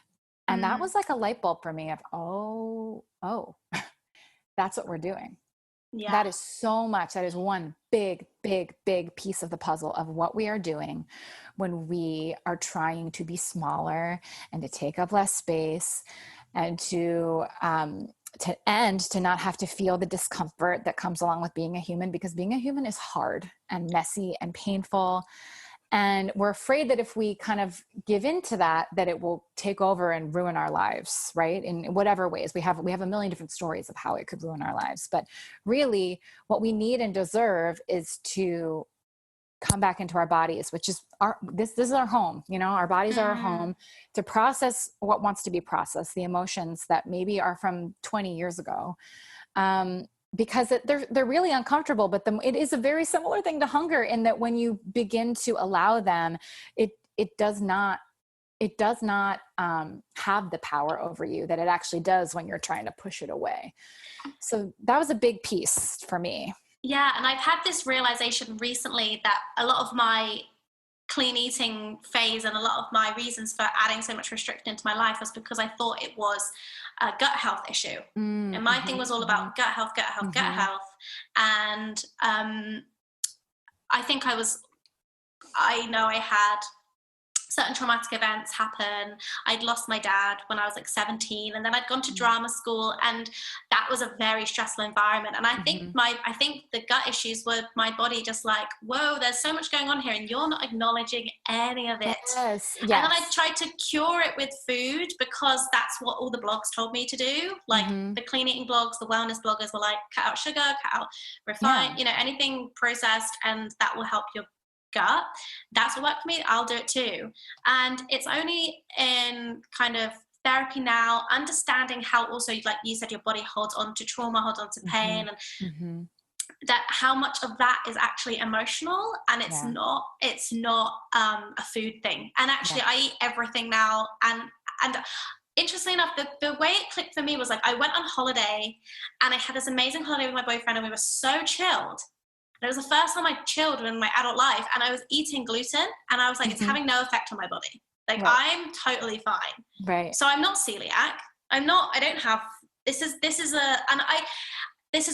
And that was like a light bulb for me of, oh, that's what we're doing. Yeah. That is so much. That is one big, big, big piece of the puzzle of what we are doing when we are trying to be smaller and to take up less space and to not have to feel the discomfort that comes along with being a human, because being a human is hard and messy and painful. And we're afraid that if we kind of give into that it will take over and ruin our lives, right? In whatever ways. We have a million different stories of how it could ruin our lives. But really what we need and deserve is to come back into our bodies, which is this is our home. You know, our bodies are our home, to process what wants to be processed, the emotions that maybe are from 20 years ago. Because they're really uncomfortable, but it is a very similar thing to hunger, in that when you begin to allow them, it does not have the power over you that it actually does when you're trying to push it away. So that was a big piece for me. Yeah, and I've had this realization recently that a lot of my clean eating phase and a lot of my reasons for adding so much restriction into my life was because I thought it was a gut health issue. And my thing was all about gut health. And I know I had certain traumatic events happen. I'd lost my dad when I was like 17, and then I'd gone to drama school, and that was a very stressful environment. And I think the gut issues were my body just like, whoa, there's so much going on here and you're not acknowledging any of it. Yes. And then I tried to cure it with food, because that's what all the blogs told me to do. Like the clean eating blogs, the wellness bloggers were like, cut out sugar, cut out refined, anything processed, and that will help your gut. That's what worked for me. I'll do it too. And it's only in kind of therapy now, understanding how also, like you said, your body holds on to trauma, holds on to pain, and that how much of that is actually emotional, and it's not a food thing. And actually I eat everything now, and interestingly enough, the way it clicked for me was like, I went on holiday and I had this amazing holiday with my boyfriend, and we were so chilled. It was the first time I chilled in my adult life, and I was eating gluten, and I was like, it's having no effect on my body. Like, I'm totally fine. Right. So I'm not celiac. I don't have, this is a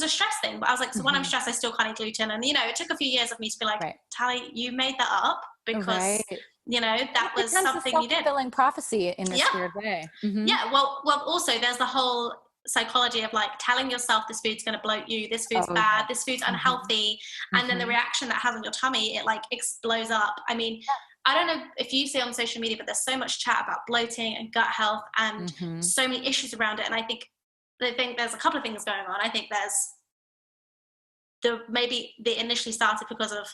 stress thing, but I was like, so when I'm stressed, I still can't eat gluten. And, it took a few years of me to be like, Tally, you made that up because, that was something you did. It's a fulfilling prophecy in this weird way. Yeah. Well, also there's the whole psychology of like telling yourself this food's going to bloat you, this food's bad, this food's unhealthy, and then the reaction that has on your tummy, it like explodes up. I mean, I don't know if you see on social media, but there's so much chat about bloating and gut health and so many issues around it. And I think there's a couple of things going on. I think there's maybe they initially started because of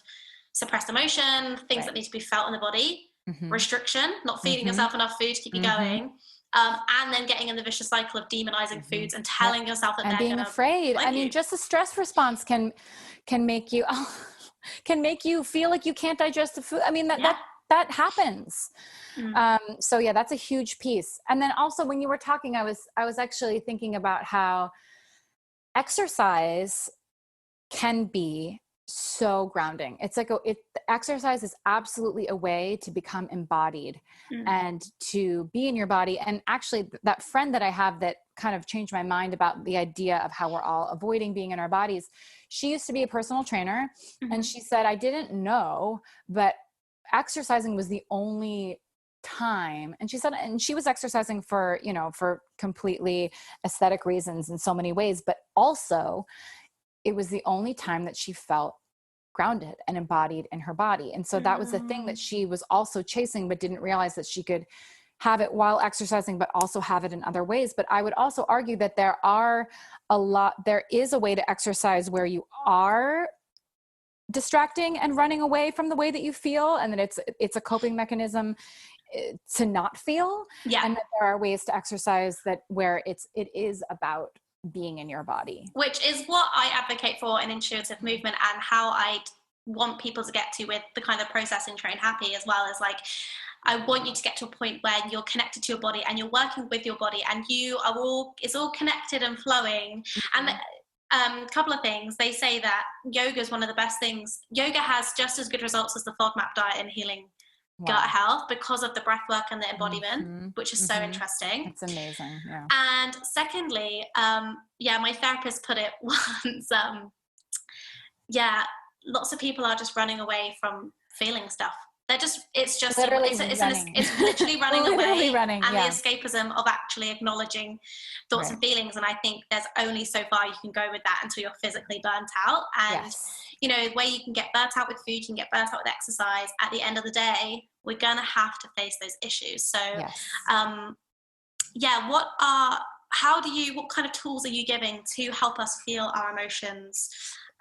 suppressed emotion, things that need to be felt in the body, restriction, not feeding yourself enough food to keep you going. And then getting in the vicious cycle of demonizing foods and telling yourself that and being afraid. I mean, just a stress response can make you feel like you can't digest the food. I mean, that happens. So yeah, that's a huge piece. And then also when you were talking, I was actually thinking about how exercise can be so grounding. It's like exercise is absolutely a way to become embodied and to be in your body. And actually that friend that I have that kind of changed my mind about the idea of how we're all avoiding being in our bodies. She used to be a personal trainer and she said, I didn't know, but exercising was the only time, and she said, and she was exercising for, you know, for completely aesthetic reasons in so many ways, but also it was the only time that she felt grounded and embodied in her body. And so that was the thing that she was also chasing, but didn't realize that she could have it while exercising, but also have it in other ways. But I would also argue that there is a way to exercise where you are distracting and running away from the way that you feel, and that it's a coping mechanism to not feel. Yeah. And that there are ways to exercise where it is about being in your body. Which is what I advocate for in intuitive movement, and how I want people to get to with the kind of process in Train Happy, as well as like, I want you to get to a point where you're connected to your body and you're working with your body, and it's all connected and flowing. Mm-hmm. And a couple of things. They say that yoga is one of the best things. Yoga has just as good results as the FODMAP diet in healing gut health, because of the breath work and the embodiment, which is so interesting. It's amazing. Yeah. And secondly, my therapist put it once, lots of people are just running away from feeling stuff. It's literally running away, running, and the escapism of actually acknowledging thoughts and feelings. And I think there's only so far you can go with that until you're physically burnt out. And you know, the way you can get burnt out with food, you can get burnt out with exercise. At the end of the day, we're gonna have to face those issues. So what kind of tools are you giving to help us feel our emotions,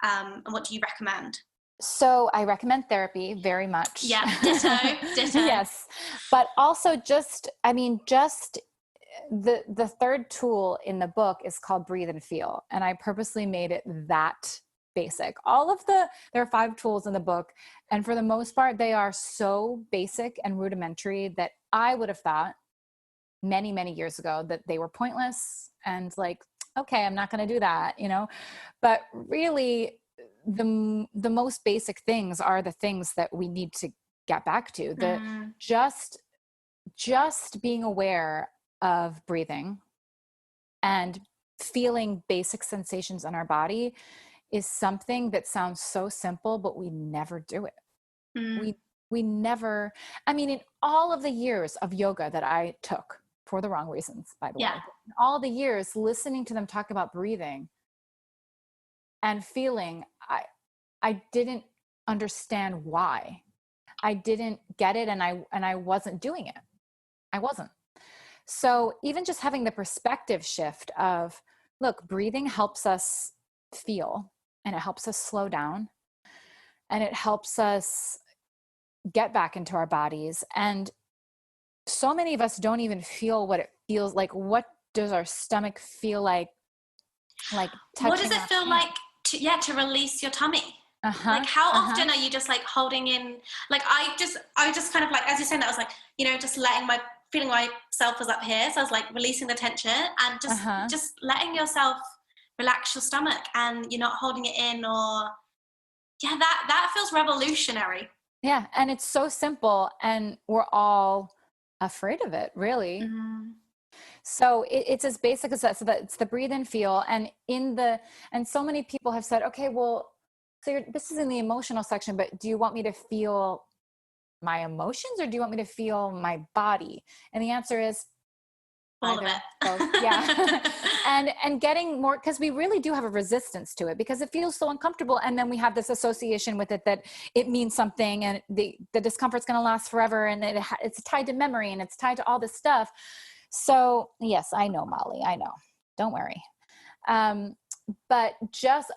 and what do you recommend? So I recommend therapy very much. Yeah, ditto. Yes. But also the third tool in the book is called Breathe and Feel. And I purposely made it that basic. There are 5 tools in the book. And for the most part, they are so basic and rudimentary that I would have thought many, many years ago that they were pointless and like, okay, I'm not going to do that, you know, but really the most basic things are the things that we need to get back to. Just being aware of breathing and feeling basic sensations in our body is something that sounds so simple, but we never do it. We never, in all of the years of yoga that I took, for the wrong reasons, by the way, all the years listening to them talk about breathing and feeling, I didn't understand why. I didn't get it, and I wasn't doing it. I wasn't. So even just having the perspective shift of, look, breathing helps us feel, and it helps us slow down, and it helps us get back into our bodies. And so many of us don't even feel what it feels like. What does our stomach feel like touching? What does it feel like to release your tummy? Like how often are you just like holding in, like I just kind of like, as you said that, I was like, you know, just feeling myself was up here. So I was like releasing the tension and just letting yourself relax your stomach, and you're not holding it in, or that feels revolutionary. Yeah. And it's so simple, and we're all afraid of it, really. So it's as basic as that. So that it's the breathe and feel. And so many people have said, okay, well, so this is in the emotional section, but do you want me to feel my emotions, or do you want me to feel my body? And the answer is all of it. Both. Yeah. and getting more, because we really do have a resistance to it, because it feels so uncomfortable. And then we have this association with it that it means something, and the discomfort's going to last forever. And it's tied to memory, and it's tied to all this stuff. So yes, I know, Molly, I know. Don't worry. But just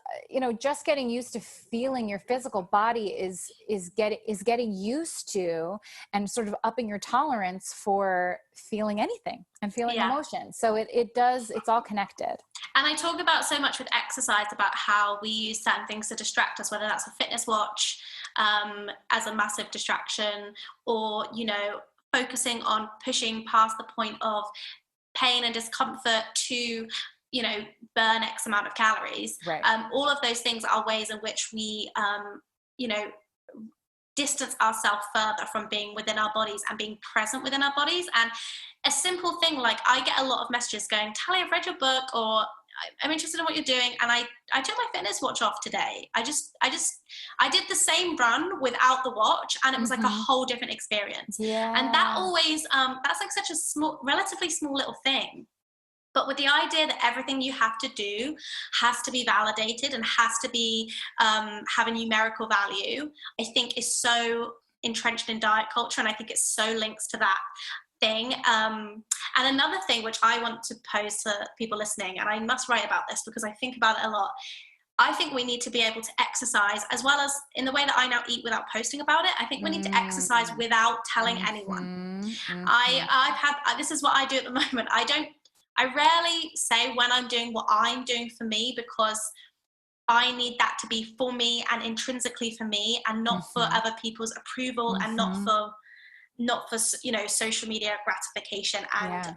getting used to feeling your physical body is getting used to, and sort of upping your tolerance for feeling anything and feeling emotion. So it's all connected. And I talk about so much with exercise about how we use certain things to distract us, whether that's a fitness watch as a massive distraction, or, you know, focusing on pushing past the point of pain and discomfort to, you know, burn X amount of calories. Right. All of those things are ways in which we, distance ourselves further from being within our bodies and being present within our bodies. And a simple thing, like I get a lot of messages going, Tally, I've read your book, or I'm interested in what you're doing. And I took my fitness watch off today. I did the same run without the watch, and it was like a whole different experience. Yeah. And that always, that's like such a small, relatively small little thing. But with the idea that everything you have to do has to be validated and has to be, have a numerical value, I think is so entrenched in diet culture. And I think it so links to that thing. And another thing which I want to pose to people listening, and I must write about this because I think about it a lot, I think we need to be able to exercise as well as in the way that I now eat without posting about it. I think we need to exercise without telling anyone. I've had, this is what I do at the moment. I rarely say when I'm doing what I'm doing for me, because I need that to be for me and intrinsically for me, and not for other people's approval, and not for social media gratification. And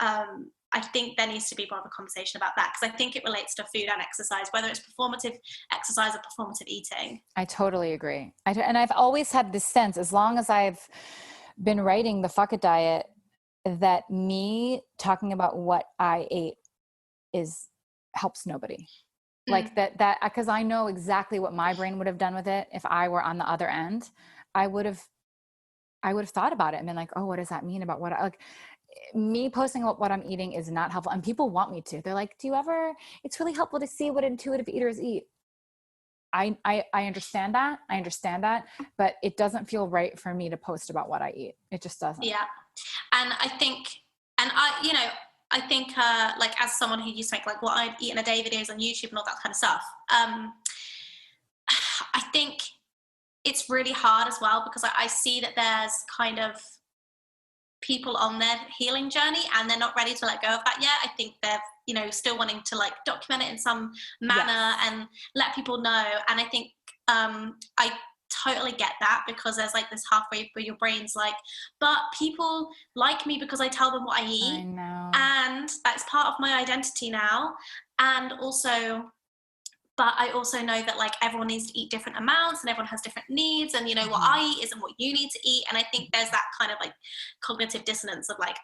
I think there needs to be more of a conversation about that, because I think it relates to food and exercise, whether it's performative exercise or performative eating. I totally agree. And I've always had this sense, as long as I've been writing the Fuck It Diet, that me talking about what I ate helps nobody. Like that, because I know exactly what my brain would have done with it if I were on the other end. I would have thought about it and been like, oh, what does that mean about me posting what I'm eating is not helpful. And people want me to. They're like, it's really helpful to see what intuitive eaters eat. I understand that. But it doesn't feel right for me to post about what I eat. It just doesn't. Yeah. And I think, like as someone who used to make like what I'd eat in a day videos on YouTube and all that kind of stuff, I think it's really hard as well, because I see that there's kind of people on their healing journey and they're not ready to let go of that yet. I think they're, still wanting to like document it in some manner and let people know. And I think I totally get that, because there's like this halfway where your brain's like, but people like me because I tell them what I eat. I know. And that's part of my identity now. And also, but I also know that like everyone needs to eat different amounts and everyone has different needs, and what I eat isn't what you need to eat. And I think there's that kind of like cognitive dissonance of like,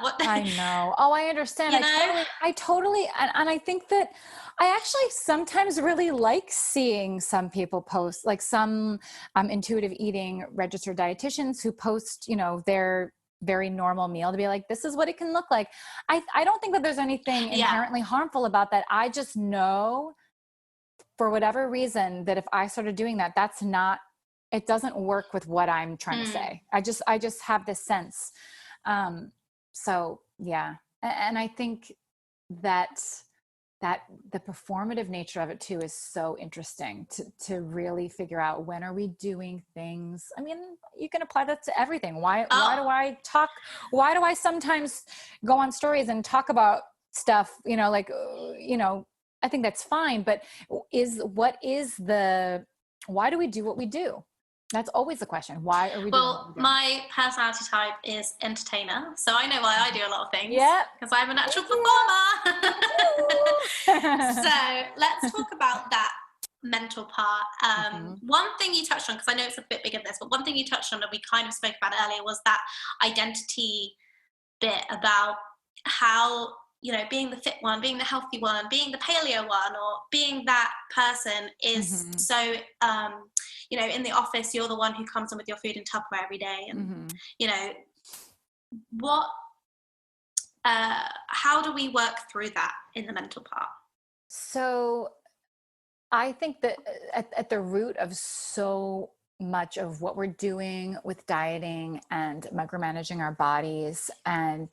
what I know. Oh, I understand. I totally, and I think that I actually sometimes really like seeing some people post, like some intuitive eating registered dietitians who post, their very normal meal, to be like, this is what it can look like. I don't think that there's anything inherently harmful about that. I just know, for whatever reason, that if I started doing that, it doesn't work with what I'm trying to say. I just have this sense. So yeah. And I think that the performative nature of it too is so interesting to really figure out, when are we doing things? I mean, you can apply that to everything. Why do I sometimes go on stories and talk about stuff, I think that's fine, but why do we do what we do? That's always the question. Why are we doing what we do? My personality type is entertainer, so I know why I do a lot of things. Yeah, because I'm a natural performer. So let's talk about that mental part. One thing you touched on, because I know it's a bit bigger than this, but one thing you touched on that we kind of spoke about earlier was that identity bit about how, being the fit one, being the healthy one, being the paleo one, or being that person is so, in the office, you're the one who comes in with your food in Tupperware every day. And, how do we work through that in the mental part? So I think that at the root of so much of what we're doing with dieting and micromanaging our bodies and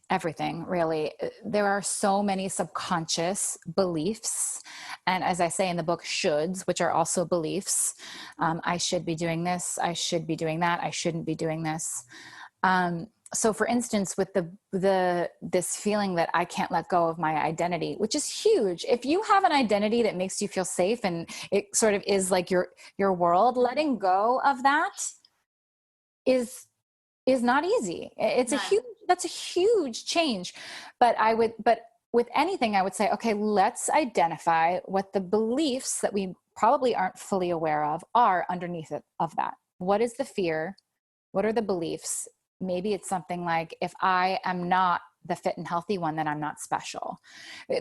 everything, really, there are so many subconscious beliefs. And as I say in the book, shoulds, which are also beliefs. I should be doing this. I should be doing that. I shouldn't be doing this. So for instance, with this feeling that I can't let go of my identity, which is huge. If you have an identity that makes you feel safe and it sort of is like your world, letting go of that is not easy. That's a huge change. But with anything, I would say, okay, let's identify what the beliefs that we probably aren't fully aware of are underneath it of that. What is the fear? What are the beliefs? Maybe it's something like, if I am not the fit and healthy one, then I'm not special.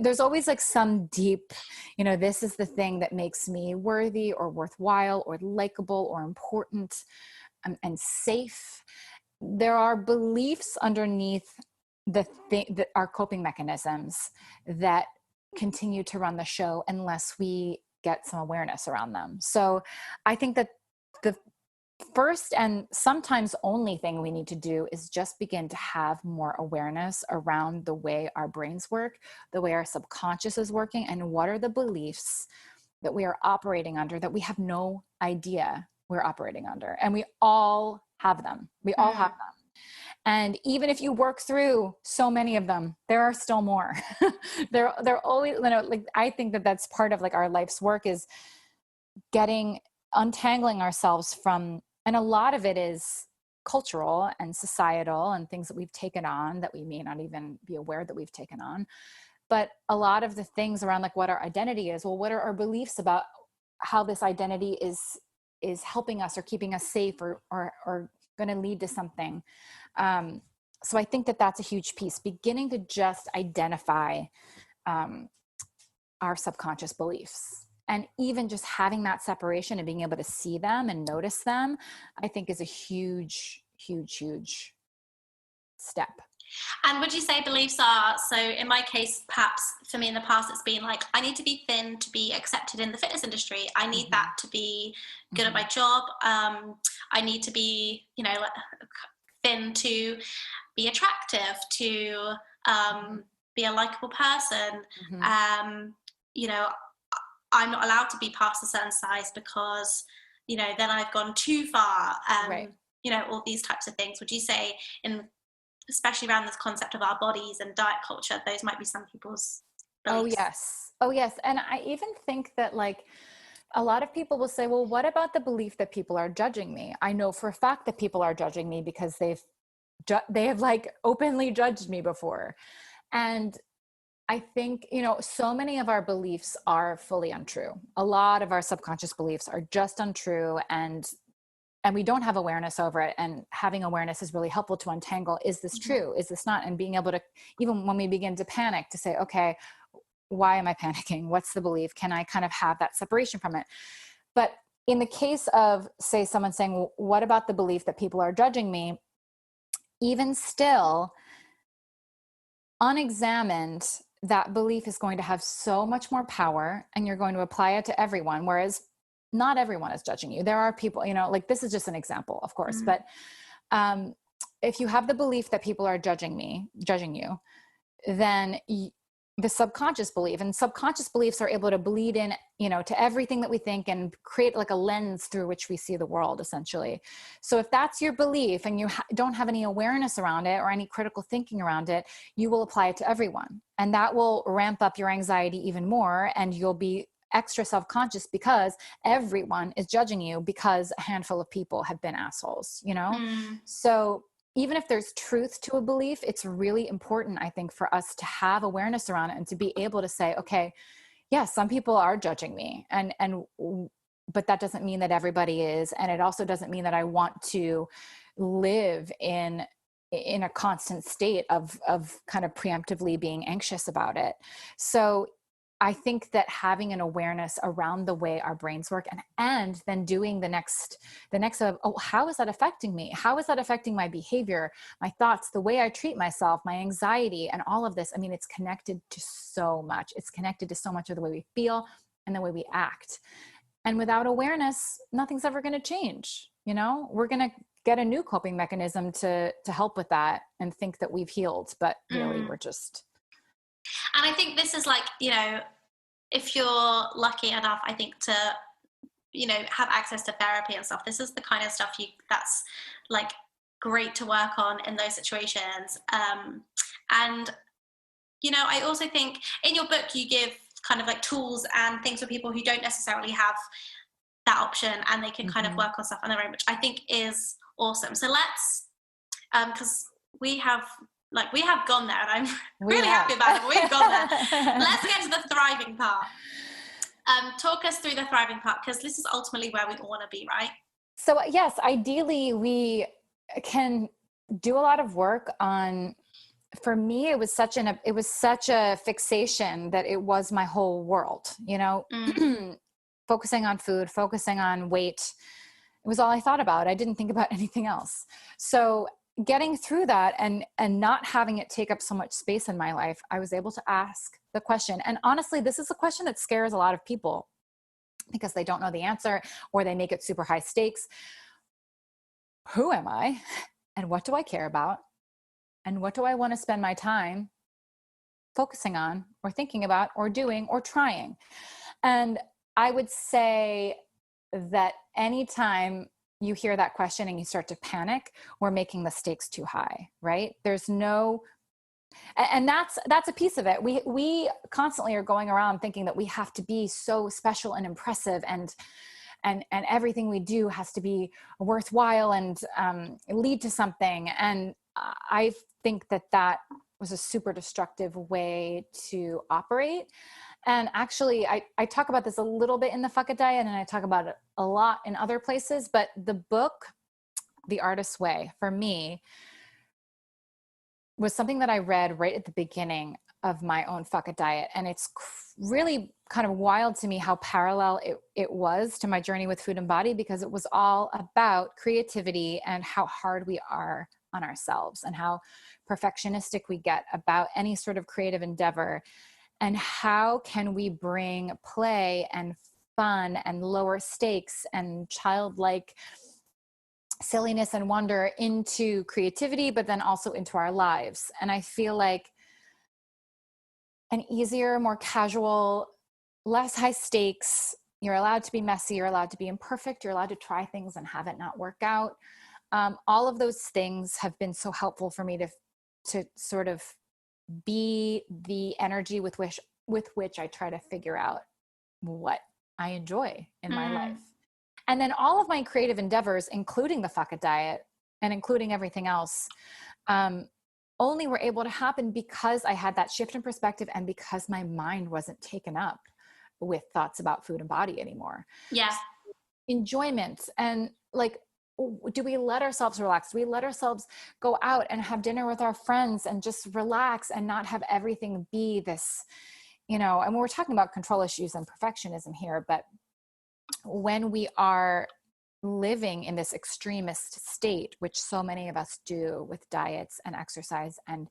There's always like some deep, this is the thing that makes me worthy or worthwhile or likable or important, and safe. There are beliefs underneath the thing that are coping mechanisms that continue to run the show unless we get some awareness around them. So I think that the first and sometimes only thing we need to do is just begin to have more awareness around the way our brains work, the way our subconscious is working, and what are the beliefs that we are operating under that we have no idea we're operating under. And we all have them. We all have them. And even if you work through so many of them, there are still more. They're always, like, I think that that's part of like our life's work, is untangling ourselves from, and a lot of it is cultural and societal and things that we've taken on that we may not even be aware that we've taken on. But a lot of the things around like what our identity is, well, what are our beliefs about how this identity is helping us or keeping us safe or going to lead to something. So I think that that's a huge piece, beginning to just identify our subconscious beliefs. And even just having that separation and being able to see them and notice them, I think is a huge, huge, huge step. And would you say beliefs are, so in my case, perhaps for me in the past, it's been like, I need to be thin to be accepted in the fitness industry. I need that to be good at my job. I need to be, like, thin to be attractive, to be a likable person. I'm not allowed to be past a certain size because, then I've gone too far. Right. All these types of things. Would you say, especially around this concept of our bodies and diet culture, those might be some people's beliefs? Oh yes. And I even think that like a lot of people will say, well, what about the belief that people are judging me? I know for a fact that people are judging me because they have like openly judged me before. And I think, so many of our beliefs are fully untrue. A lot of our subconscious beliefs are just untrue, and we don't have awareness over it. And having awareness is really helpful to untangle. Is this true? Is this not? And being able to, even when we begin to panic, to say, okay, why am I panicking? What's the belief? Can I kind of have that separation from it? But in the case of, say, someone saying, well, what about the belief that people are judging me? Even still, unexamined, that belief is going to have so much more power, and you're going to apply it to everyone. Whereas not everyone is judging you. There are people, like, this is just an example, of course, but if you have the belief that people are judging you, then the subconscious belief, and subconscious beliefs are able to bleed in, to everything that we think and create like a lens through which we see the world, essentially. So if that's your belief and you don't have any awareness around it or any critical thinking around it, you will apply it to everyone. And that will ramp up your anxiety even more. And you'll be extra self-conscious because everyone is judging you because a handful of people have been assholes, So even if there's truth to a belief, it's really important, I think, for us to have awareness around it and to be able to say, okay, yeah, some people are judging me, but that doesn't mean that everybody is. And it also doesn't mean that I want to live in a constant state of kind of preemptively being anxious about it. So I think that having an awareness around the way our brains work, and then doing the next of, oh, how is that affecting me? How is that affecting my behavior, my thoughts, the way I treat myself, my anxiety, and all of this? I mean, it's connected to so much. It's connected to so much of the way we feel and the way we act. And without awareness, nothing's ever going to change. We're going to get a new coping mechanism to help with that and think that we've healed, but really we're just... And I think this is like, if you're lucky enough, I think, to, have access to therapy and stuff, this is the kind of stuff that's like great to work on in those situations. And, I also think in your book, you give kind of like tools and things for people who don't necessarily have that option, and they can kind of work on stuff on their own, which I think is awesome. So let's, because we have gone there, and I'm really happy about it, but we've gone there. Let's get to the thriving part. Talk us through the thriving part, because this is ultimately where we all want to be, right? So yes, ideally we can do a lot of work on for me, it was such a fixation that it was my whole world, you know, focusing on food, focusing on weight. It was all I thought about. I didn't think about anything else. So getting through that and not having it take up so much space in my life, I was able to ask the question. And honestly, this is a question that scares a lot of people because they don't know the answer, or they make it super high stakes. Who am I? And what do I care about? And what do I want to spend my time focusing on or thinking about or doing or trying? And I would say that anytime you hear that question and you start to panic, we're making the stakes too high, right? There's no, and that's a piece of it. We constantly are going around thinking that we have to be so special and impressive, and everything we do has to be worthwhile and lead to something. And I think that was a super destructive way to operate. And actually, I talk about this a little bit in the Fuck It Diet, and I talk about it a lot in other places, but the book, The Artist's Way, for me, was something that I read right at the beginning of my own Fuck It Diet. And it's really kind of wild to me how parallel it was to my journey with food and body, because it was all about creativity and how hard we are on ourselves and how perfectionistic we get about any sort of creative endeavor. And how can we bring play and fun and lower stakes and childlike silliness and wonder into creativity, but then also into our lives. And I feel like an easier, more casual, less high stakes, you're allowed to be messy, you're allowed to be imperfect, you're allowed to try things and have it not work out. All of those things have been so helpful for me to sort of be the energy with which I try to figure out what I enjoy in my life. And then all of my creative endeavors, including the Fuck It Diet and including everything else, only were able to happen because I had that shift in perspective and because my mind wasn't taken up with thoughts about food and body anymore. Yeah. Enjoyment and like, do we let ourselves relax? Do we let ourselves go out and have dinner with our friends and just relax and not have everything be this, you know, and we're talking about control issues and perfectionism here, but when we are living in this extremist state, which so many of us do with diets and exercise and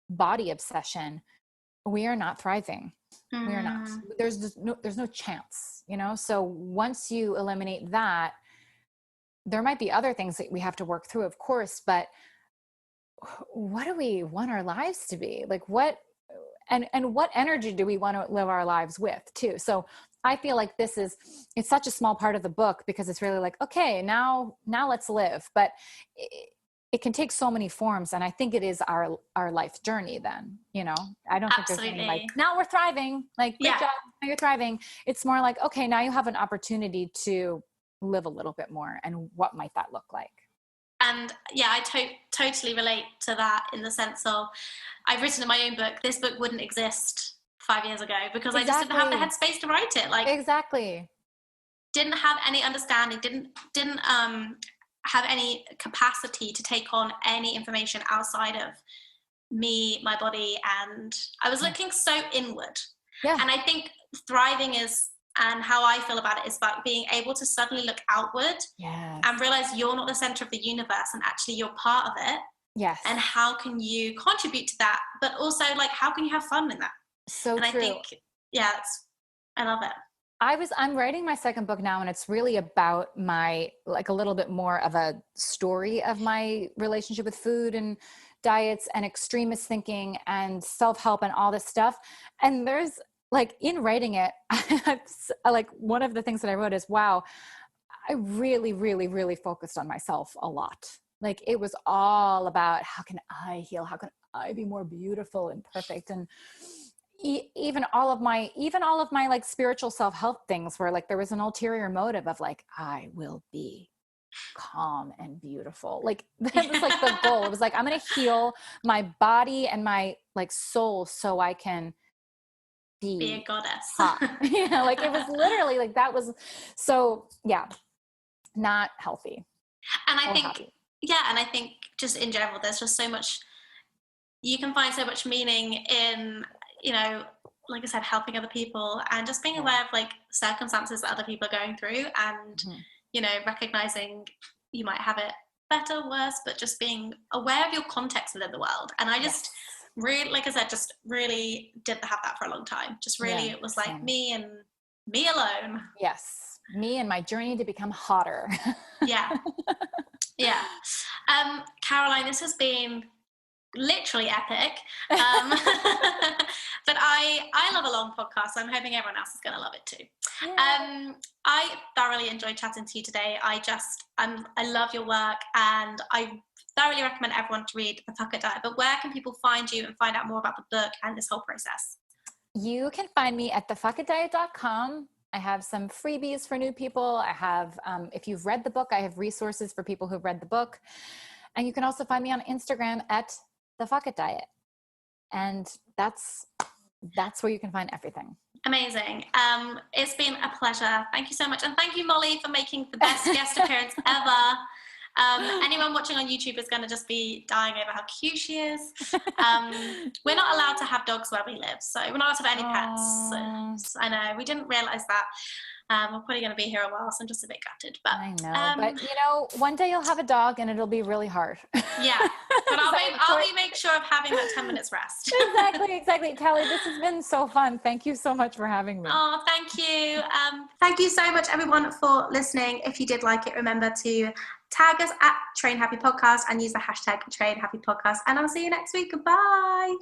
body obsession, we are not thriving. We are not. There's no chance, you know? So once you eliminate that, there might be other things that we have to work through, of course, but what do we want our lives to be? Like what energy do we want to live our lives with too? So I feel like it's such a small part of the book because it's really like, okay, now let's live. But it can take so many forms. And I think it is our life journey then, you know, I don't think there's any like, now we're thriving, like, great job, now you're thriving. It's more like, okay, now you have an opportunity to live a little bit more. And what might that look like? And yeah, I totally relate to that in the sense of I've written in my own book, this book wouldn't exist 5 years ago because I just didn't have the headspace to write it. Like didn't have any understanding, didn't have any capacity to take on any information outside of me, my body, and I was looking so inward. Yeah. And I think thriving is, and how I feel about it is about being able to suddenly look outward and realize you're not the center of the universe and actually you're part of it. Yes. And how can you contribute to that? But also like, how can you have fun in that? So and true. I think, I love it. I'm writing my second book now, and it's really about my, like a little bit more of a story of my relationship with food and diets and extremist thinking and self-help and all this stuff. And there's like, in writing it, like one of the things that I wrote is, wow, I really, really, really focused on myself a lot. Like it was all about how can I heal? How can I be more beautiful and perfect? And even all of my like spiritual self-help things were like, there was an ulterior motive of like, I will be calm and beautiful. Like that was like the goal. It was like, I'm going to heal my body and my like soul so I can be a goddess. Like it was literally like, that was so, not healthy. And I think, and I think just in general, there's just so much you can find so much meaning in, like I said, helping other people and just being aware of like circumstances that other people are going through and, recognizing you might have it better, worse, but just being aware of your context within the world. And I just really, like I said, just really did have that for a long time. Just really, it was like me and me alone. Yes. Me and my journey to become hotter. Yeah. Caroline, this has been literally epic. But I love a long podcast, so I'm hoping everyone else is going to love it too. I thoroughly enjoyed chatting to you today. I love your work, and I thoroughly recommend everyone to read The Fuck It Diet. But where can people find you and find out more about the book and this whole process? You can find me at thefuckitdiet.com. I have some freebies for new people. I have, if you've read the book, I have resources for people who've read the book. And you can also find me on Instagram at The Fuck It Diet. And that's where you can find everything. Amazing. It's been a pleasure. Thank you so much. And thank you, Molly, for making the best guest appearance ever. Anyone watching on YouTube is going to just be dying over how cute she is. We're not allowed to have dogs where we live, so we're not allowed to have any pets. So I know, we didn't realize that. We're probably going to be here a while, so I'm just a bit gutted. But I know, but one day you'll have a dog and it'll be really hard. Yeah, but I'll make sure of having that 10 minutes rest. Exactly. Kelly, this has been so fun. Thank you so much for having me. Oh, thank you. Thank you so much, everyone, for listening. If you did like it, remember to tag us at Train Happy Podcast and use the hashtag Train Happy Podcast. And I'll see you next week. Goodbye.